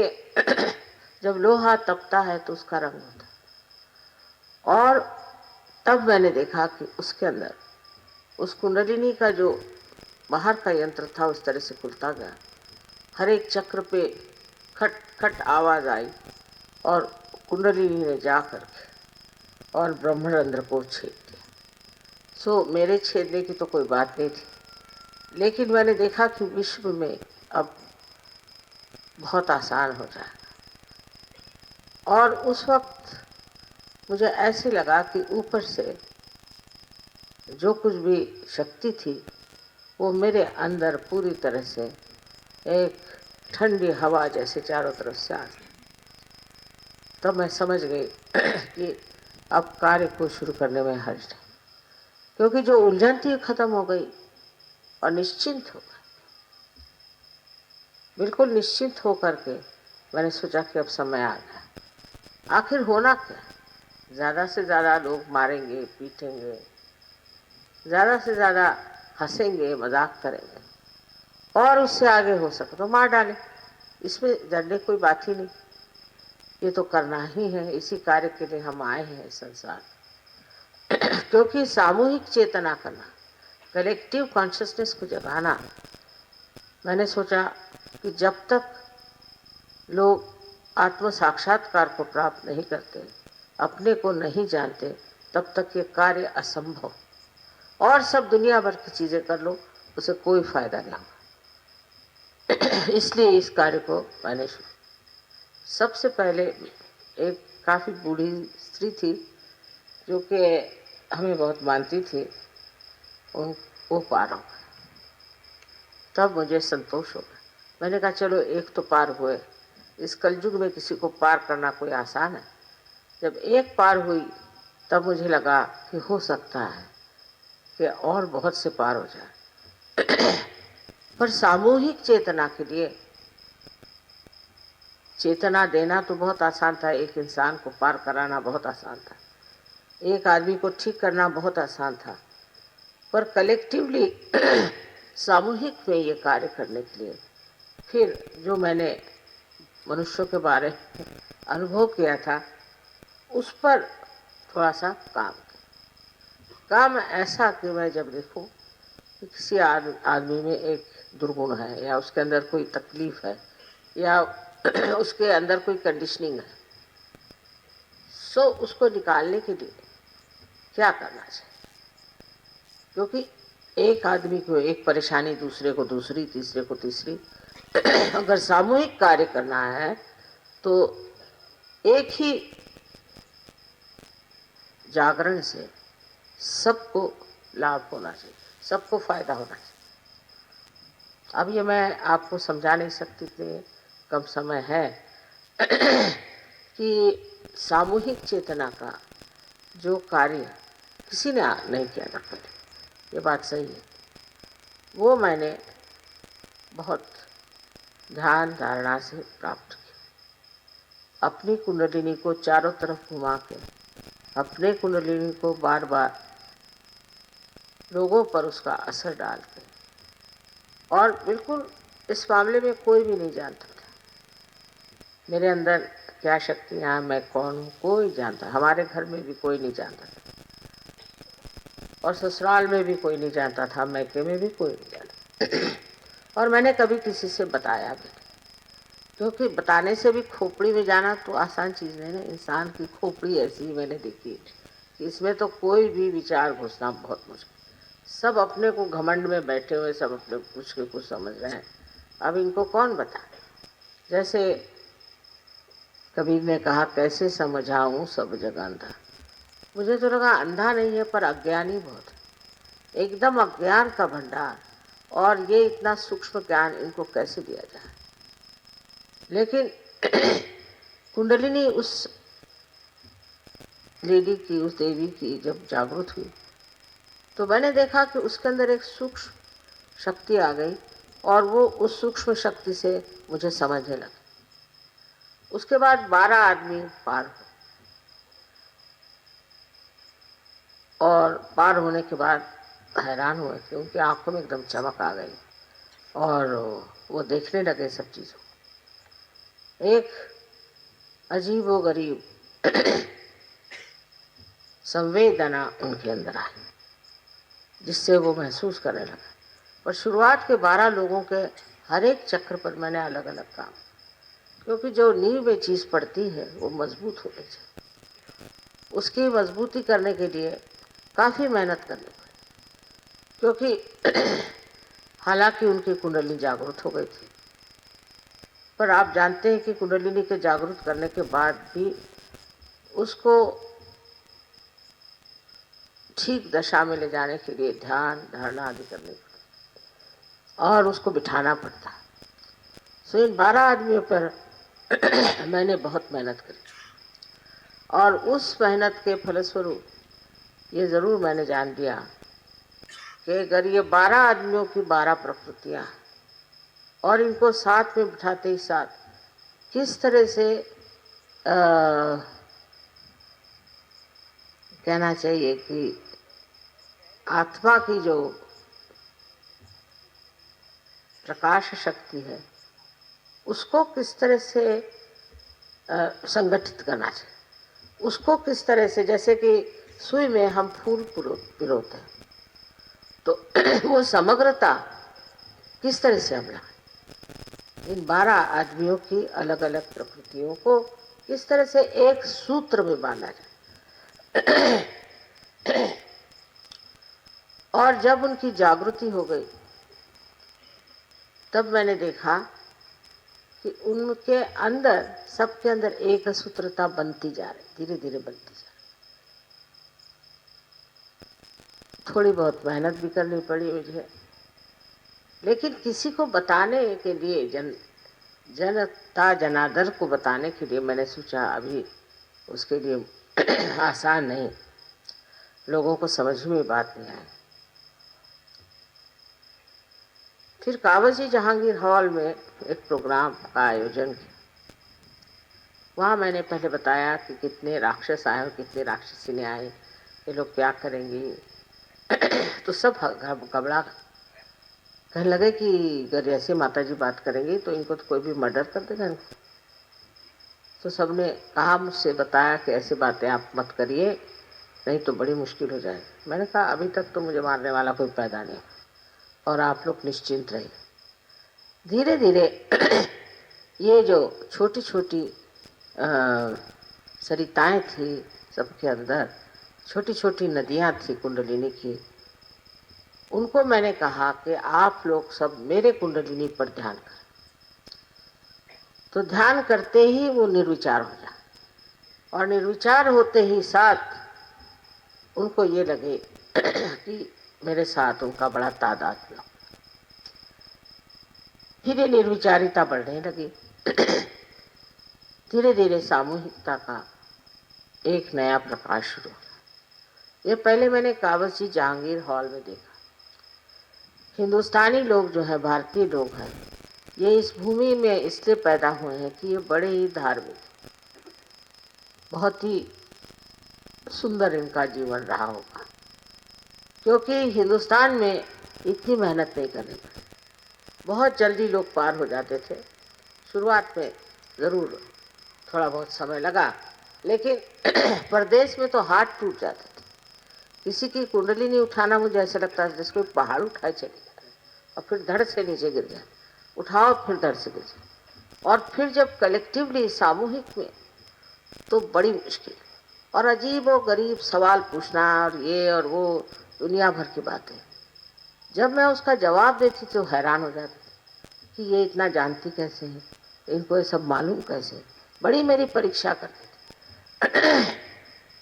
जब लोहा तपता है तो उसका रंग होता। और तब मैंने देखा कि उसके अंदर उस कुंडलिनी का जो बाहर का यंत्र था उस तरह से खुलता गया। हर एक चक्र पे खट खट आवाज़ आई और कुंडलिनी ने जा करके और ब्रह्मरंध्र को छेद दिया। सो मेरे छेदने की तो कोई बात नहीं थी, लेकिन मैंने देखा कि विश्व में अब बहुत आसान हो जाएगा। और उस वक्त मुझे ऐसे लगा कि ऊपर से जो कुछ भी शक्ति थी वो मेरे अंदर पूरी तरह से एक ठंडी हवा जैसे चारों तरफ से आ गई। तब मैं समझ गई कि अब कार्य को शुरू करने में हर्ज नहीं, क्योंकि जो उलझन थी खत्म हो गई और निश्चिंत हो गई। बिल्कुल निश्चिंत हो करके मैंने सोचा कि अब समय आ गया, आखिर होना क्या, ज़्यादा से ज़्यादा लोग मारेंगे, पीटेंगे, ज़्यादा से ज़्यादा हंसेंगे, मजाक करेंगे, और उससे आगे हो सके तो मार डालें। इसमें डरने कोई बात ही नहीं, ये तो करना ही है, इसी कार्य के लिए हम आए हैं इस संसार। क्योंकि सामूहिक चेतना करना, कलेक्टिव कॉन्शियसनेस को जगाना, मैंने सोचा कि जब तक लोग आत्म साक्षात्कार को प्राप्त नहीं करते, अपने को नहीं जानते, तब तक ये कार्य असंभव। और सब दुनिया भर की चीजें कर लो, उसे कोई फायदा नहीं होगा। इसलिए इस कार्य को मैंने सबसे पहले एक काफी बूढ़ी स्त्री थी जो कि हमें बहुत मानती थी, वो पार हो गए। तब मुझे संतोष हो गया। मैंने कहा चलो एक तो पार हुए। इस कलयुग में किसी को पार करना कोई आसान है। जब एक पार हुई तब मुझे लगा कि हो सकता है कि और बहुत से पार हो जाए। पर सामूहिक चेतना के लिए चेतना देना तो बहुत आसान था, एक इंसान को पार कराना बहुत आसान था, एक आदमी को ठीक करना बहुत आसान था, पर कलेक्टिवली सामूहिक में ये कार्य करने के लिए फिर जो मैंने मनुष्यों के बारे में अनुभव किया था उस पर थोड़ा सा काम ऐसा कि मैं जब देखूं कि किसी आदमी में एक दुर्गुण है या उसके अंदर कोई तकलीफ है या उसके अंदर कोई कंडीशनिंग है, सो उसको निकालने के लिए क्या करना चाहिए। क्योंकि एक आदमी को एक परेशानी, दूसरे को दूसरी, तीसरे को तीसरी। अगर सामूहिक कार्य करना है तो एक ही जागरण से सबको लाभ होना चाहिए, सबको फायदा होना चाहिए। अब ये मैं आपको समझा नहीं सकती कि कम समय है कि सामूहिक चेतना का जो कार्य किसी ने नहीं किया था पहले, ये बात सही है। वो मैंने बहुत ध्यान धारणा से प्राप्त किया। अपनी कुंडलिनी को चारों तरफ घुमा के अपने कुंडलिनी को बार बार लोगों पर उसका असर डाल के, और बिल्कुल इस मामले में कोई भी नहीं जानता था मेरे अंदर क्या शक्तियाँ, मैं कौन हूँ, कोई जानता। हमारे घर में भी कोई नहीं जानता था और ससुराल में भी कोई नहीं जानता था, मैके में भी कोई नहीं जानता। और मैंने कभी किसी से बताया भी नहीं, क्योंकि बताने से भी खोपड़ी में जाना तो आसान चीज़ नहीं ना। इंसान की खोपड़ी ऐसी ही मैंने देखी कि इसमें तो कोई भी विचार घुसना बहुत मुश्किल। सब अपने को घमंड में बैठे हुए, सब अपने कुछ के कुछ समझ रहे हैं। अब इनको कौन बताए। जैसे कबीर ने कहा, कैसे समझाऊं सब जग अंधा। मुझे तो लगा अंधा नहीं है पर अज्ञानी बहुत है, एकदम अज्ञान का भंडार। और ये इतना सूक्ष्म ज्ञान इनको कैसे दिया जाए। लेकिन कुंडलिनी उस लेडी की, उस देवी की जब जागृत हुई तो मैंने देखा कि उसके अंदर एक सूक्ष्म शक्ति आ गई और वो उस सूक्ष्म शक्ति से मुझे समझने लगा। उसके बाद 12 आदमी पार हुए और पार होने के बाद हैरान हुए कि उनकी आंखों में एकदम चमक आ गई और वो देखने लगे सब चीज़ों। एक अजीबोगरीब संवेदना उनके अंदर आई जिससे वो महसूस करने लगा। पर शुरुआत के 12 लोगों के हर एक चक्र पर मैंने अलग अलग काम, क्योंकि जो नींव में चीज़ पड़ती है वो मजबूत होनी चाहिए। उसकी मजबूती करने के लिए काफ़ी मेहनत करनी पड़ी, क्योंकि हालांकि उनकी कुंडली जागृत हो गई थी, पर आप जानते हैं कि कुंडलिनी के जागृत करने के बाद भी उसको ठीक दशा में ले जाने के लिए ध्यान धारणा आदि करनी पड़ती और उसको बिठाना पड़ता। सो इन 12 आदमियों पर मैंने बहुत मेहनत करी और उस मेहनत के फलस्वरूप ये ज़रूर मैंने जान लिया कि अगर ये 12 आदमियों की 12 प्रकृतियाँ और इनको साथ में बिठाते ही साथ किस तरह से कहना चाहिए कि आत्मा की जो प्रकाश शक्ति है उसको किस तरह से संगठित करना चाहिए, उसको किस तरह से, जैसे कि सुई में हम फूल पिरोते हैं तो वो समग्रता किस तरह से हम लाएं, इन 12 आदमियों की अलग अलग प्रकृतियों को किस तरह से एक सूत्र में बांधा जाए। और जब उनकी जागृति हो गई तब मैंने देखा कि उनके अंदर, सबके अंदर एक सूत्रता बनती जा रही, धीरे धीरे बनती जा रही। थोड़ी बहुत मेहनत भी करनी पड़ी मुझे, लेकिन किसी को बताने के लिए, जनता जनार्दन को बताने के लिए मैंने सोचा अभी उसके लिए आसान नहीं, लोगों को समझ में बात नहीं आई। फिर कावजी जहांगीर हॉल में एक प्रोग्राम का आयोजन किया। वहाँ मैंने पहले बताया कि कितने राक्षस आए और कितने राक्षसी आए, ये लोग क्या करेंगे। तो सब घबरा कहने लगे कि अगर ऐसे माता जी बात करेंगी तो इनको तो कोई भी मर्डर कर देगा। तो सबने कहा, मुझसे बताया कि ऐसी बातें आप मत करिए, नहीं तो बड़ी मुश्किल हो जाएगी। मैंने कहा अभी तक तो मुझे मारने वाला कोई पैदा नहीं और आप लोग निश्चिंत रहिए। धीरे धीरे ये जो छोटी छोटी सरिताएं थी सबके अंदर, छोटी छोटी नदियां थी कुंडलिनी की, उनको मैंने कहा कि आप लोग सब मेरे कुंडलिनी पर ध्यान करें। तो ध्यान करते ही वो निर्विचार हो जाए, और निर्विचार होते ही साथ उनको ये लगे कि मेरे साथ उनका बड़ा तादाद में। फिर ये निर्विचारिता बढ़ने लगी। धीरे धीरे सामूहिकता का एक नया प्रकाश शुरू हुआ। ये पहले मैंने कावजी जहांगीर हॉल में देखा। हिंदुस्तानी लोग जो है, भारतीय लोग हैं, ये इस भूमि में इसलिए पैदा हुए हैं कि ये बड़े ही धार्मिक, बहुत ही सुंदर इनका जीवन रहा होगा, क्योंकि हिंदुस्तान में इतनी मेहनत नहीं करनी पड़ी। बहुत जल्दी लोग पार हो जाते थे। शुरुआत में ज़रूर थोड़ा बहुत समय लगा, लेकिन प्रदेश में तो हाथ टूट जाते थे। किसी की कुंडली नहीं उठाना मुझे ऐसा लगता है जैसे कोई पहाड़ उठाए चले जाए और फिर धड़ से नीचे गिर जाए, उठाओ फिर धड़ से गिर जाए। और फिर जब कलेक्टिवली, सामूहिक में, तो बड़ी मुश्किल और अजीब और गरीब सवाल पूछना और ये और वो, दुनिया भर की बातें। जब मैं उसका जवाब देती तो हैरान हो जाती कि ये इतना जानती कैसे है, इनको ये सब मालूम कैसे है। बड़ी मेरी परीक्षा करती थी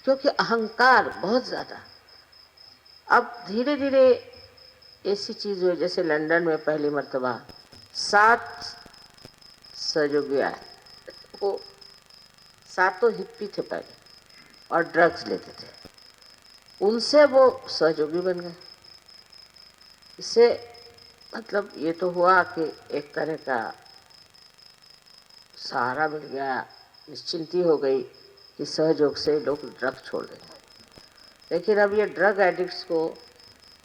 क्योंकि अहंकार बहुत ज़्यादा। अब धीरे धीरे ऐसी चीज़ हुई, जैसे लंदन में पहली मर्तबा 7 सहयोगी आए। वो 7 हिप्पी थे पहले और ड्रग्स लेते थे, उनसे वो सहयोगी बन गए। इससे मतलब ये तो हुआ कि एक तरह का सहारा मिल गया, निश्चिंती हो गई कि सहयोग से लोग ड्रग छोड़ देंगे। लेकिन अब ये ड्रग एडिक्ट्स को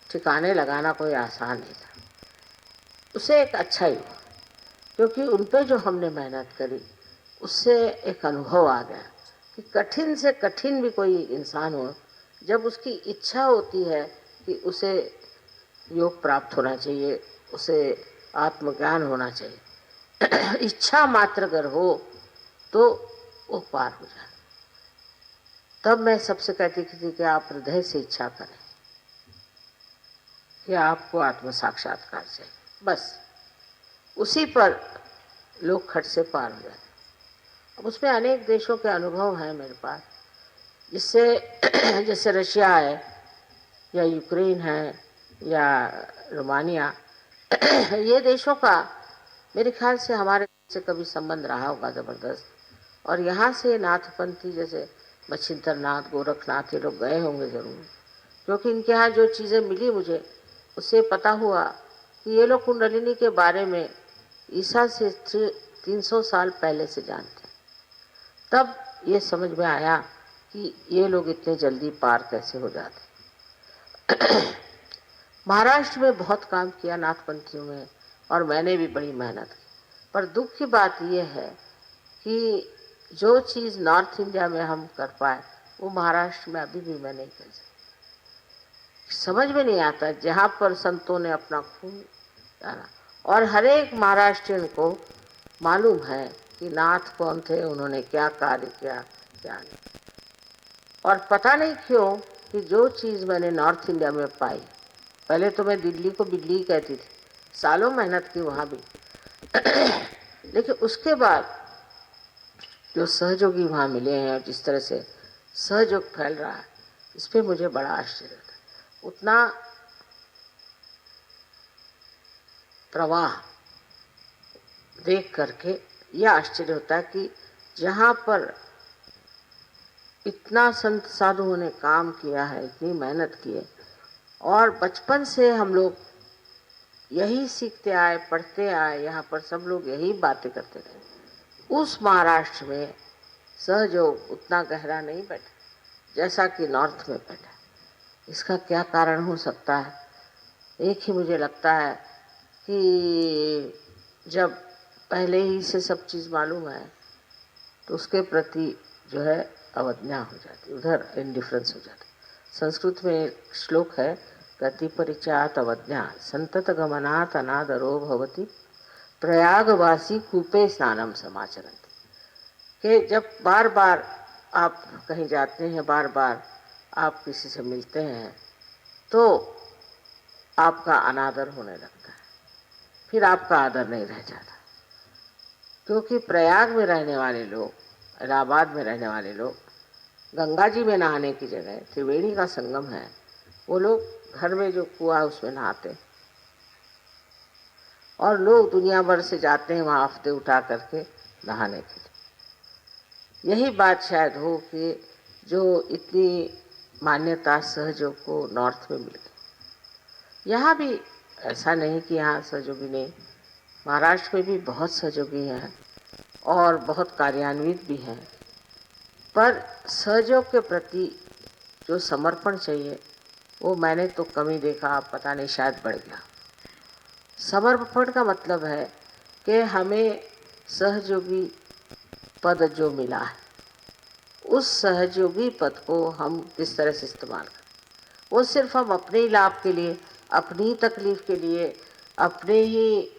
ठिकाने लगाना कोई आसान नहीं था। उसे एक अच्छा ही हुआ, क्योंकि उन पे जो हमने मेहनत करी उससे एक अनुभव आ गया कि कठिन से कठिन भी कोई इंसान हो, जब उसकी इच्छा होती है कि उसे योग प्राप्त होना चाहिए, उसे आत्मज्ञान होना चाहिए, इच्छा मात्र अगर हो तो वो पार हो जाए। तब मैं सबसे कहती थी कि आप हृदय से इच्छा करें कि आपको आत्म साक्षात्कार चाहिए, बस उसी पर लोग खट से पार हो जाते। अब उसमें अनेक देशों के अनुभव हैं मेरे पास, जिससे जैसे रशिया है या यूक्रेन है या रोमानिया, ये देशों का मेरे ख्याल से हमारे से कभी संबंध रहा होगा ज़बरदस्त। और यहाँ से नाथपंथी जैसे मच्छिंद्रनाथ, गोरखनाथ, ये लोग गए होंगे ज़रूर, क्योंकि इनके यहाँ जो चीज़ें मिली मुझे, उससे पता हुआ कि ये लोग कुंडलिनी के बारे में ईसा से 300 साल पहले से जानते। तब ये समझ में आया कि ये लोग इतने जल्दी पार कैसे हो जाते। महाराष्ट्र में बहुत काम किया नाथपंथियों में, और मैंने भी बड़ी मेहनत की। पर दुख की बात यह है कि जो चीज़ नॉर्थ इंडिया में हम कर पाए वो महाराष्ट्र में अभी भी मैं नहीं कर सकती। समझ में नहीं आता, जहाँ पर संतों ने अपना खून डाला। और हर एक महाराष्ट्रियन को मालूम है कि नाथ कौन थे, उन्होंने क्या कार्य किया, क्या नहीं। और पता नहीं क्यों कि जो चीज़ मैंने नॉर्थ इंडिया में पाई, पहले तो मैं दिल्ली को बिल्ली ही कहती थी, सालों मेहनत की वहाँ भी लेकिन उसके बाद जो सहयोगी वहाँ मिले हैं और जिस तरह से सहयोग फैल रहा है, इस पर मुझे बड़ा आश्चर्य होता है। उतना प्रवाह देख करके यह आश्चर्य होता है कि जहाँ पर इतना संत साधुओं ने काम किया है, इतनी मेहनत की है, और बचपन से हम लोग यही सीखते आए, पढ़ते आए, यहाँ पर सब लोग यही बातें करते रहे, उस महाराष्ट्र में सहयोग उतना गहरा नहीं बैठा जैसा कि नॉर्थ में बैठा। इसका क्या कारण हो सकता है? एक ही मुझे लगता है कि जब पहले ही से सब चीज़ मालूम है तो उसके प्रति जो है अवज्ञा हो जाती, उधर इंडिफरेंस हो जाती। संस्कृत में एक श्लोक है, गति परिचयात अवज्ञा संतत गमनात् अनादरो भवति प्रयागवासी कूपे स्नानम समाचरन्ति। कि जब बार बार आप कहीं जाते हैं, बार बार आप किसी से मिलते हैं, तो आपका अनादर होने लगता है, फिर आपका आदर नहीं रह जाता। क्योंकि प्रयाग में रहने वाले लोग, इलाहाबाद में रहने वाले लोग, गंगा जी में नहाने की जगह त्रिवेणी का संगम है, वो लोग घर में जो कुआं है उसमें नहाते, और लोग दुनिया भर से जाते हैं वहाँ हफ्ते उठा करके नहाने के लिए। यही बात शायद हो कि जो इतनी मान्यता सहयोग को नॉर्थ में मिल गई। यहाँ भी ऐसा नहीं कि यहाँ सहयोगी नहीं, महाराष्ट्र में भी बहुत सहयोगी हैं और बहुत कार्यान्वित भी हैं, पर सहयोग के प्रति जो समर्पण चाहिए वो मैंने तो कमी देखा, आप पता नहीं शायद बढ़ गया। समर्पण का मतलब है कि हमें सहयोगी पद जो मिला है, उस सहयोगी पद को हम किस तरह से इस्तेमाल करें। वो सिर्फ हम अपने ही लाभ के लिए, अपनी तकलीफ के लिए, अपने ही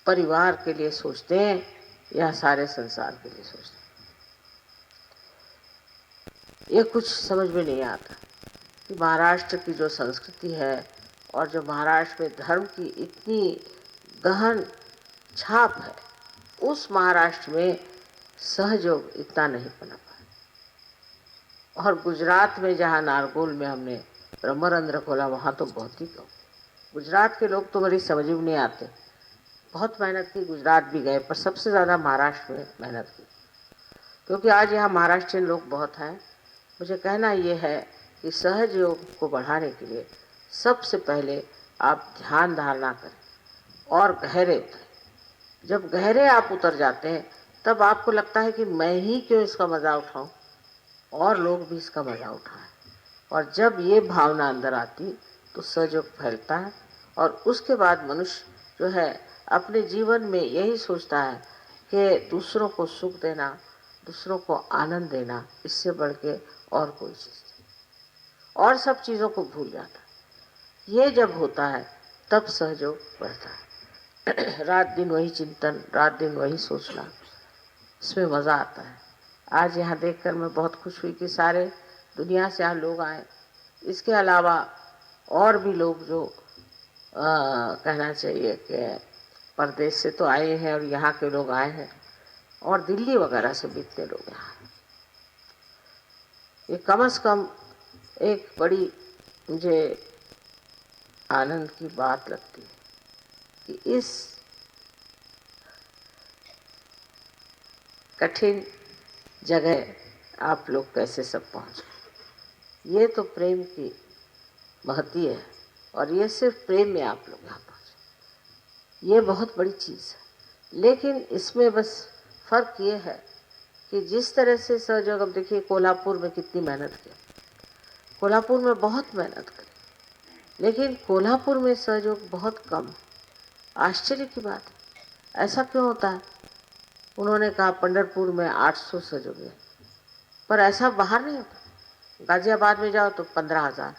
परिवार के लिए सोचते हैं या सारे संसार के लिए सोचते हैं, ये कुछ समझ में नहीं आता। कि महाराष्ट्र की जो संस्कृति है और जो महाराष्ट्र में धर्म की इतनी गहन छाप है, उस महाराष्ट्र में सहयोग इतना नहीं बना पाया। और गुजरात में जहाँ नारगोल में हमने ब्रह्मरंध्र खोला, वहाँ तो बहुत ही कम। गुजरात के लोग तो मेरी समझ में नहीं आते, बहुत मेहनत की, गुजरात भी गए, पर सबसे ज़्यादा महाराष्ट्र में मेहनत की, क्योंकि आज यहाँ महाराष्ट्रियन लोग बहुत हैं। मुझे कहना ये है कि सहयोग को बढ़ाने के लिए सबसे पहले आप ध्यान धारणा करें और गहरे उतरें। जब गहरे आप उतर जाते हैं तब आपको लगता है कि मैं ही क्यों इसका मज़ा उठाऊं, और लोग भी इसका मज़ा उठाएं। और जब ये भावना अंदर आती तो सहयोग फैलता है, और उसके बाद मनुष्य जो है अपने जीवन में यही सोचता है कि दूसरों को सुख देना, दूसरों को आनंद देना, इससे बढ़ के और कोई चीज़ नहीं, और सब चीज़ों को भूल जाता है। ये जब होता है तब सहयोग बढ़ता है। रात दिन वही चिंतन, रात दिन वही सोचना, इसमें मज़ा आता है। आज यहाँ देखकर मैं बहुत खुश हुई कि सारे दुनिया से यहाँ लोग आए। इसके अलावा और भी लोग जो कहना चाहिए कि परदेश से तो आए हैं और यहाँ के लोग आए हैं, और दिल्ली वगैरह से भी इतने लोग यहाँ आए। ये कम से कम एक बड़ी मुझे आनंद की बात लगती है कि इस कठिन जगह आप लोग कैसे सब पहुँचे। ये तो प्रेम की महती है, और ये सिर्फ प्रेम में आप लोग यहाँ पहुँचे, ये बहुत बड़ी चीज़ है। लेकिन इसमें बस फ़र्क ये है कि जिस तरह से सहयोग, अब देखिए कोल्हापुर में कितनी मेहनत की, कोल्हापुर में बहुत मेहनत करी, लेकिन कोल्हापुर में सहयोग बहुत कम। आश्चर्य की बात है, ऐसा क्यों होता है? उन्होंने कहा पंढरपुर में 800 सहयोगी हैं, पर ऐसा बाहर नहीं होता। गाजियाबाद में जाओ तो 15,000,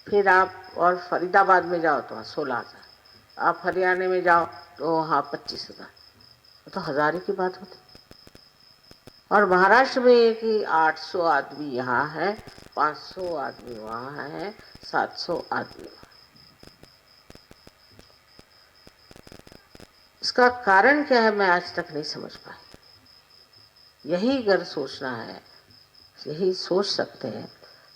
फिर आप और फरीदाबाद में जाओ तो 16,000, आप हरियाणा में जाओ तो वहाँ 25,000, तो हज़ार की बात होती। और महाराष्ट्र में ये कि 800 आदमी यहाँ है, 500 आदमी वहाँ है, 700 आदमी वहाँ। इसका कारण क्या है मैं आज तक नहीं समझ पाई। यही अगर सोचना है, यही सोच सकते हैं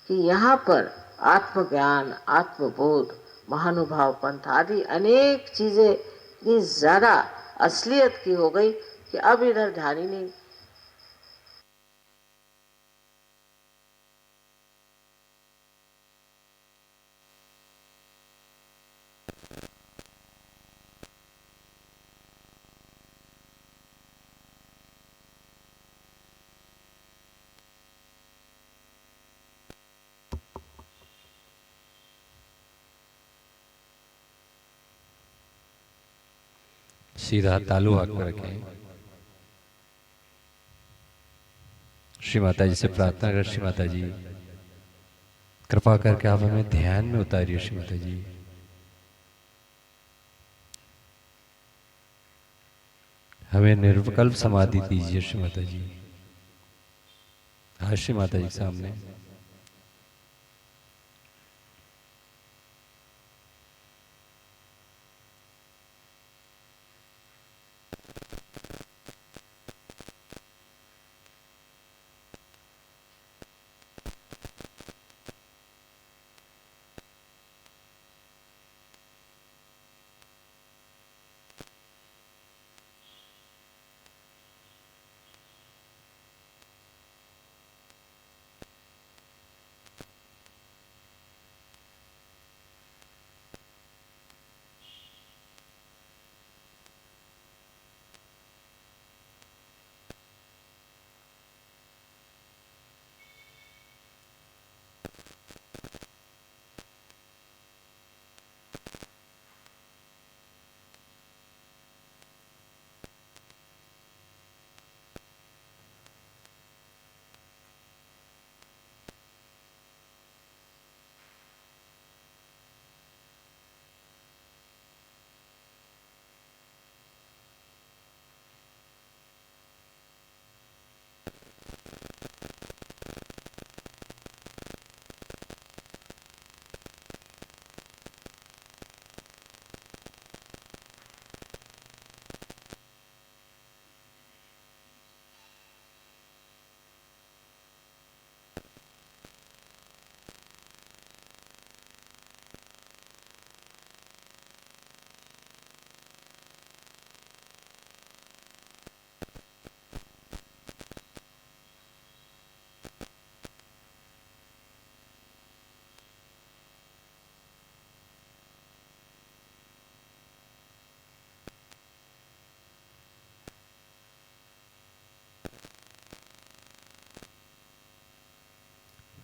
कि यहाँ पर आत्मज्ञान, आत्मबोध, महानुभाव पंथ आदि अनेक चीजें इतनी ज्यादा असलियत की हो गई कि अब इधर ध्यान ही नहीं। सीधा तालू हाथ पर रखें। श्री माता जी से प्रार्थना कर, श्री माता जी कृपा करके आप हमें ध्यान में उतारिए। श्री माता जी हमें निर्विकल्प समाधि दीजिए। श्री माता जी हाँ श्री माता जी के सामने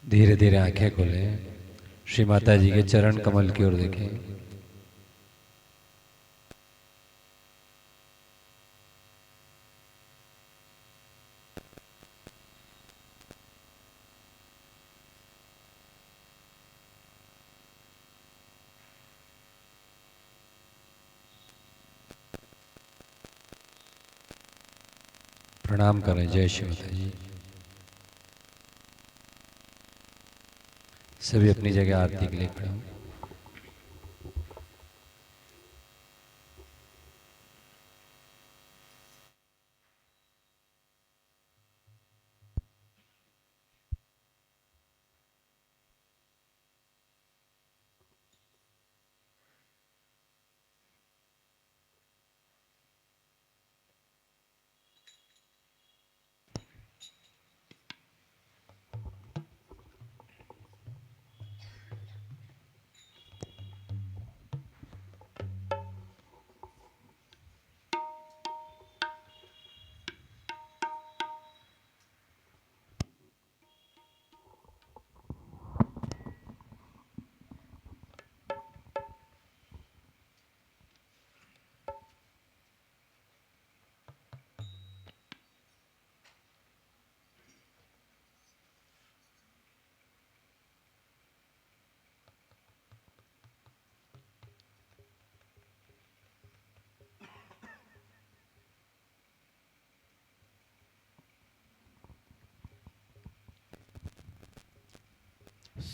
धीरे धीरे आंखें खोलें। श्री माता जी के चरण कमल की ओर देखें। प्रणाम करें। जय श्री माता जी। सभी अपनी जगह आरती के लिए खड़े हों।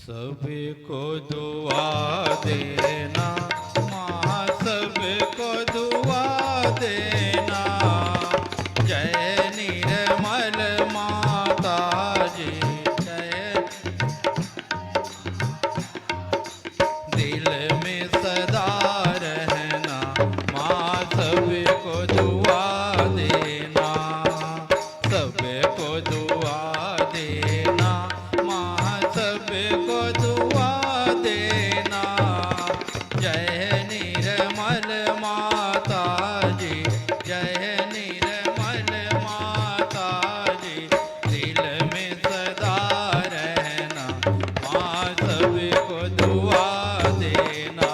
सभी को दुआ देना माँ, सबको दुआ देना। जय निर्मल माता जी जय। दिल में सदा रहना माँ, सबको दुआ देना। सबको दुआ देना माँ, सबको दुआ देना। जय निर्मल माता जी जय निर्मल माता जी। दिल में सदा रहना माँ, सबको दुआ देना।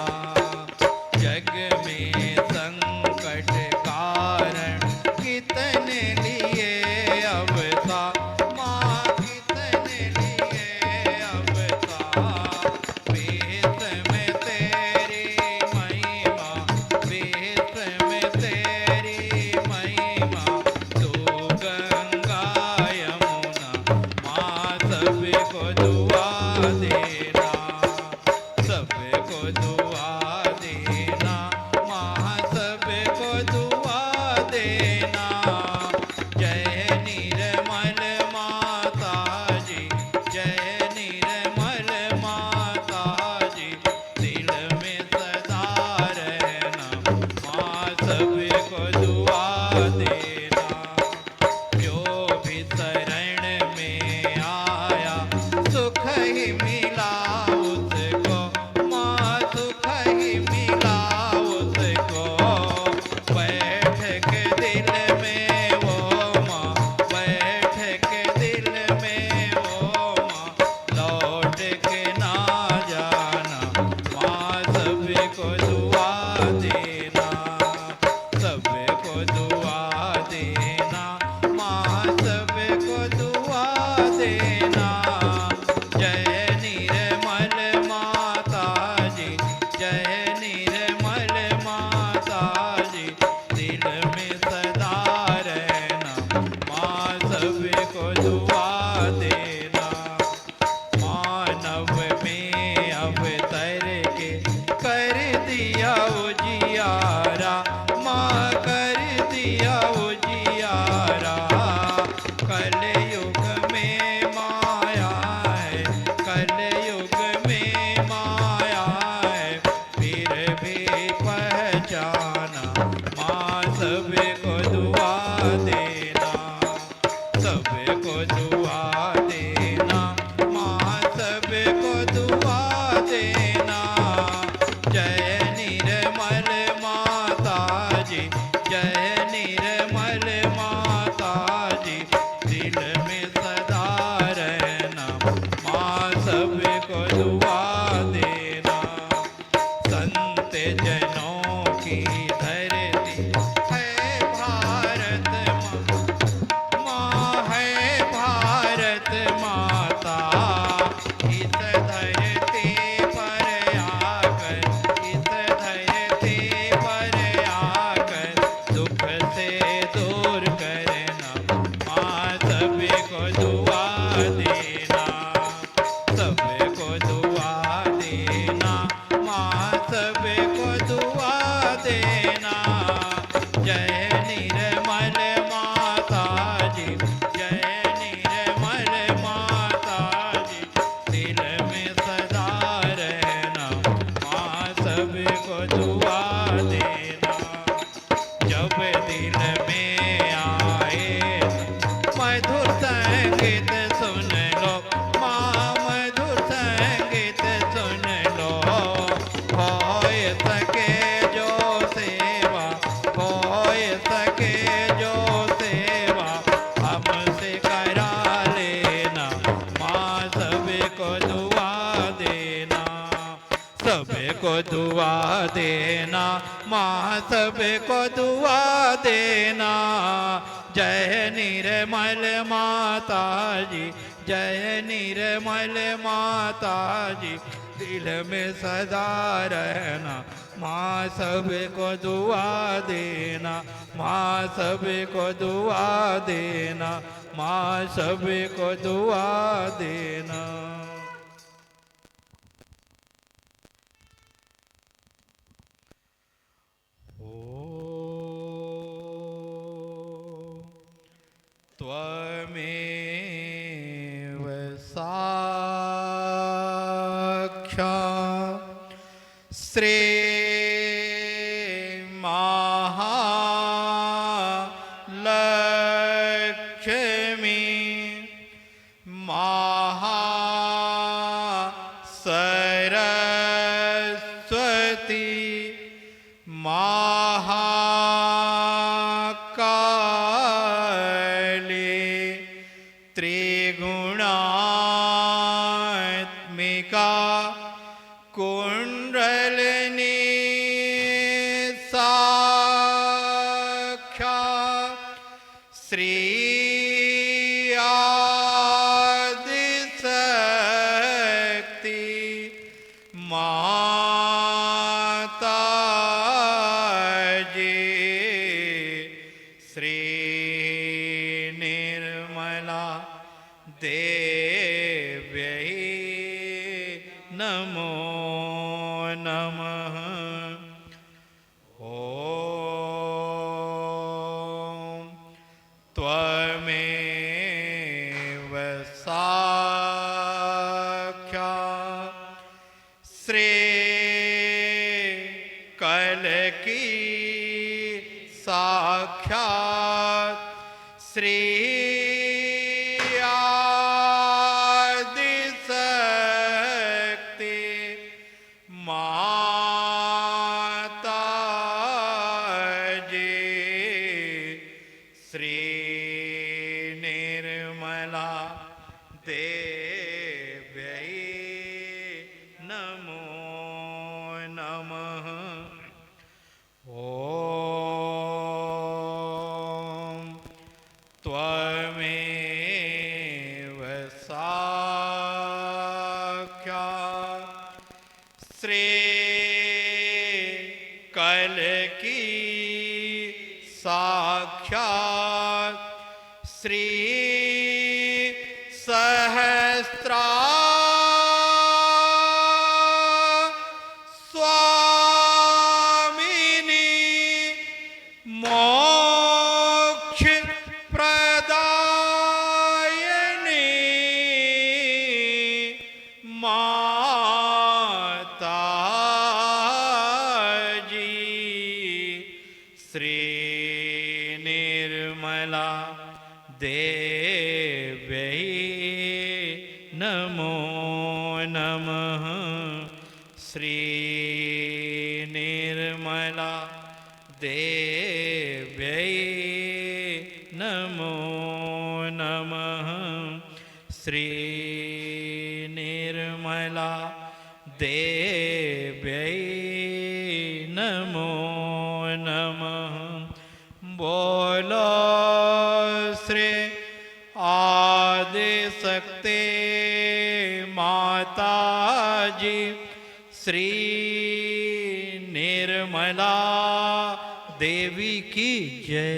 जग में संकट कारण कितने लिए अवतार माँ, कितने लिए अवतार। वेद में तेरी महिमा, वेद में तेरी महिमा। तू गंगा यमुना माँ, सबको दुआ देना। सबको दुआ देना माँ, सबको दुआ देना। जय निर्मल माता जी जय निर्मल माता जी। दिल में सदा रहना माँ, सबको दुआ देना। जो भी शरण में आया सुख ही मिला उसको माँ, सुख ही मिला उसको। बैठ के दिल में वो माँ, बैठ के दिल में वो माँ। लौट के ना जाना माँ, सबको दुआ देना। सबको दुआ देना माँ, सबको दुआ देना। जय निर्मल माता जी जय निर्मल माता जी। दिल में सदा रहना माँ, सबको दुआ देना। मानव में अवतर के कर दिया उजियारा माँ, कर दिया उजियारा। कलयुग में माया है, कलयुग में माया है। फिर भी पहचाना माँ, सबको दुआ देना। सबको दुआ देना माँ, सबको दुआ देना। जय निर्मल माता जी जय निर्मल माता जी। दिल में सदा रहना माँ, सबको दुआ देना। संत जनों की धरती है भारत माँ, माँ है भारत माता। इस धरती पर आकर, इस धरती पर आकर दुख से दूर करना माँ, सबको दुआ देना। सबको दुआ देना माँ, सबको दुआ देना। जय निर्मल माता जी जय निर्मल माता जी। दिल में सदा रहना माँ, सबको दुआ देना। जब दिल में आए मधुर संगीत सुन लो माँ, मधुर संगीत सुन लो। होय सके जो सेवा, होय सके जो सेवा हमसे करा लेना माँ, सबको दुआ देना। सबको दुआ देना माँ, सबको दुआ देना। जय निर्मल माता जी जय निर्मल माता जी। दिल में सदा रहना माँ, सबको दुआ देना माँ, सबको दुआ देना माँ, सबको दुआ देना। त्वमेव साक्षात् श्री महालक्ष्मी महासरस्वती महाकाली त्रिगुणात्मिका कुंडलिनी साक्षात् श्री आदिशक्ति माता जी श्री निर्मला देव्यै नमो नमः। ॐ त्वमेव साक्षात् श्री कल्की साक्षात् श्री आदिशक्ति माता जी श्री निर्मला देव्यै नमो नमः। ॐ त्वमेव साक्षात् श्री कल्की साक्षात् श्री सहस्रा स्वामिनी मोक्ष प्रदायिनी माता जी श्री निर्मला देव्यै नमो नमः। श्री निर्मला देव्यै नमो नमः। श्री निर्मला देव्यै नमो नमः। बोलो श्री आदिशक्ति माता जी श्री निर्मला देवी की जय।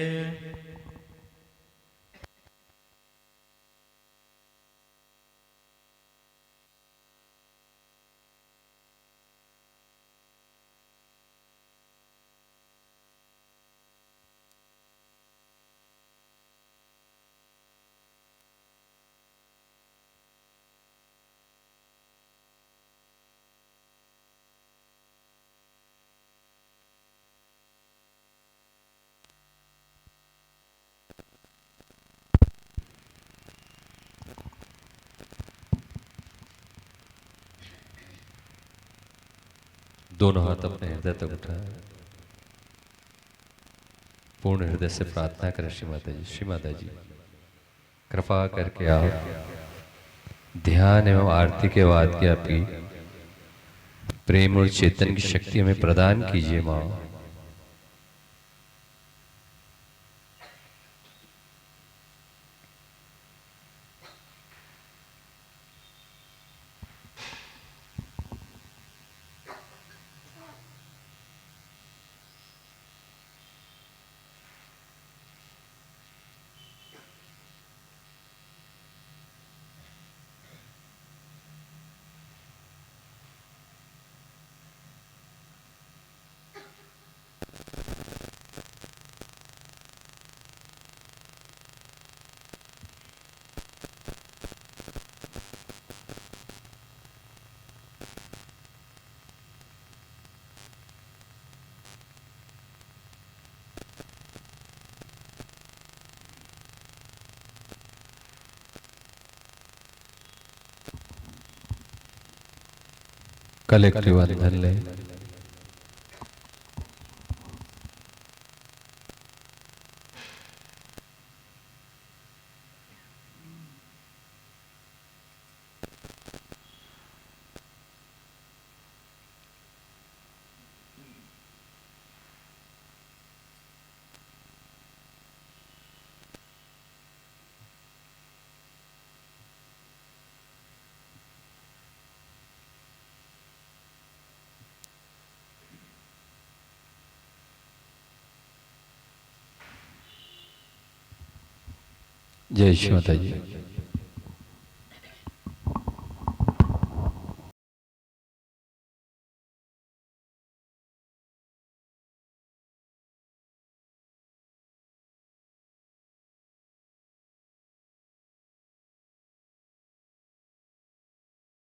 दोनों हाथ अपने हृदय तक उठाए, पूर्ण हृदय से प्रार्थना करें। श्री माता जी कृपा करके आप ध्यान एवं आरती के बाद की आपकी प्रेम और चेतन की शक्ति हमें प्रदान कीजिए माँ। कलेक्टिव बंधन ले। जय श्री माता जी।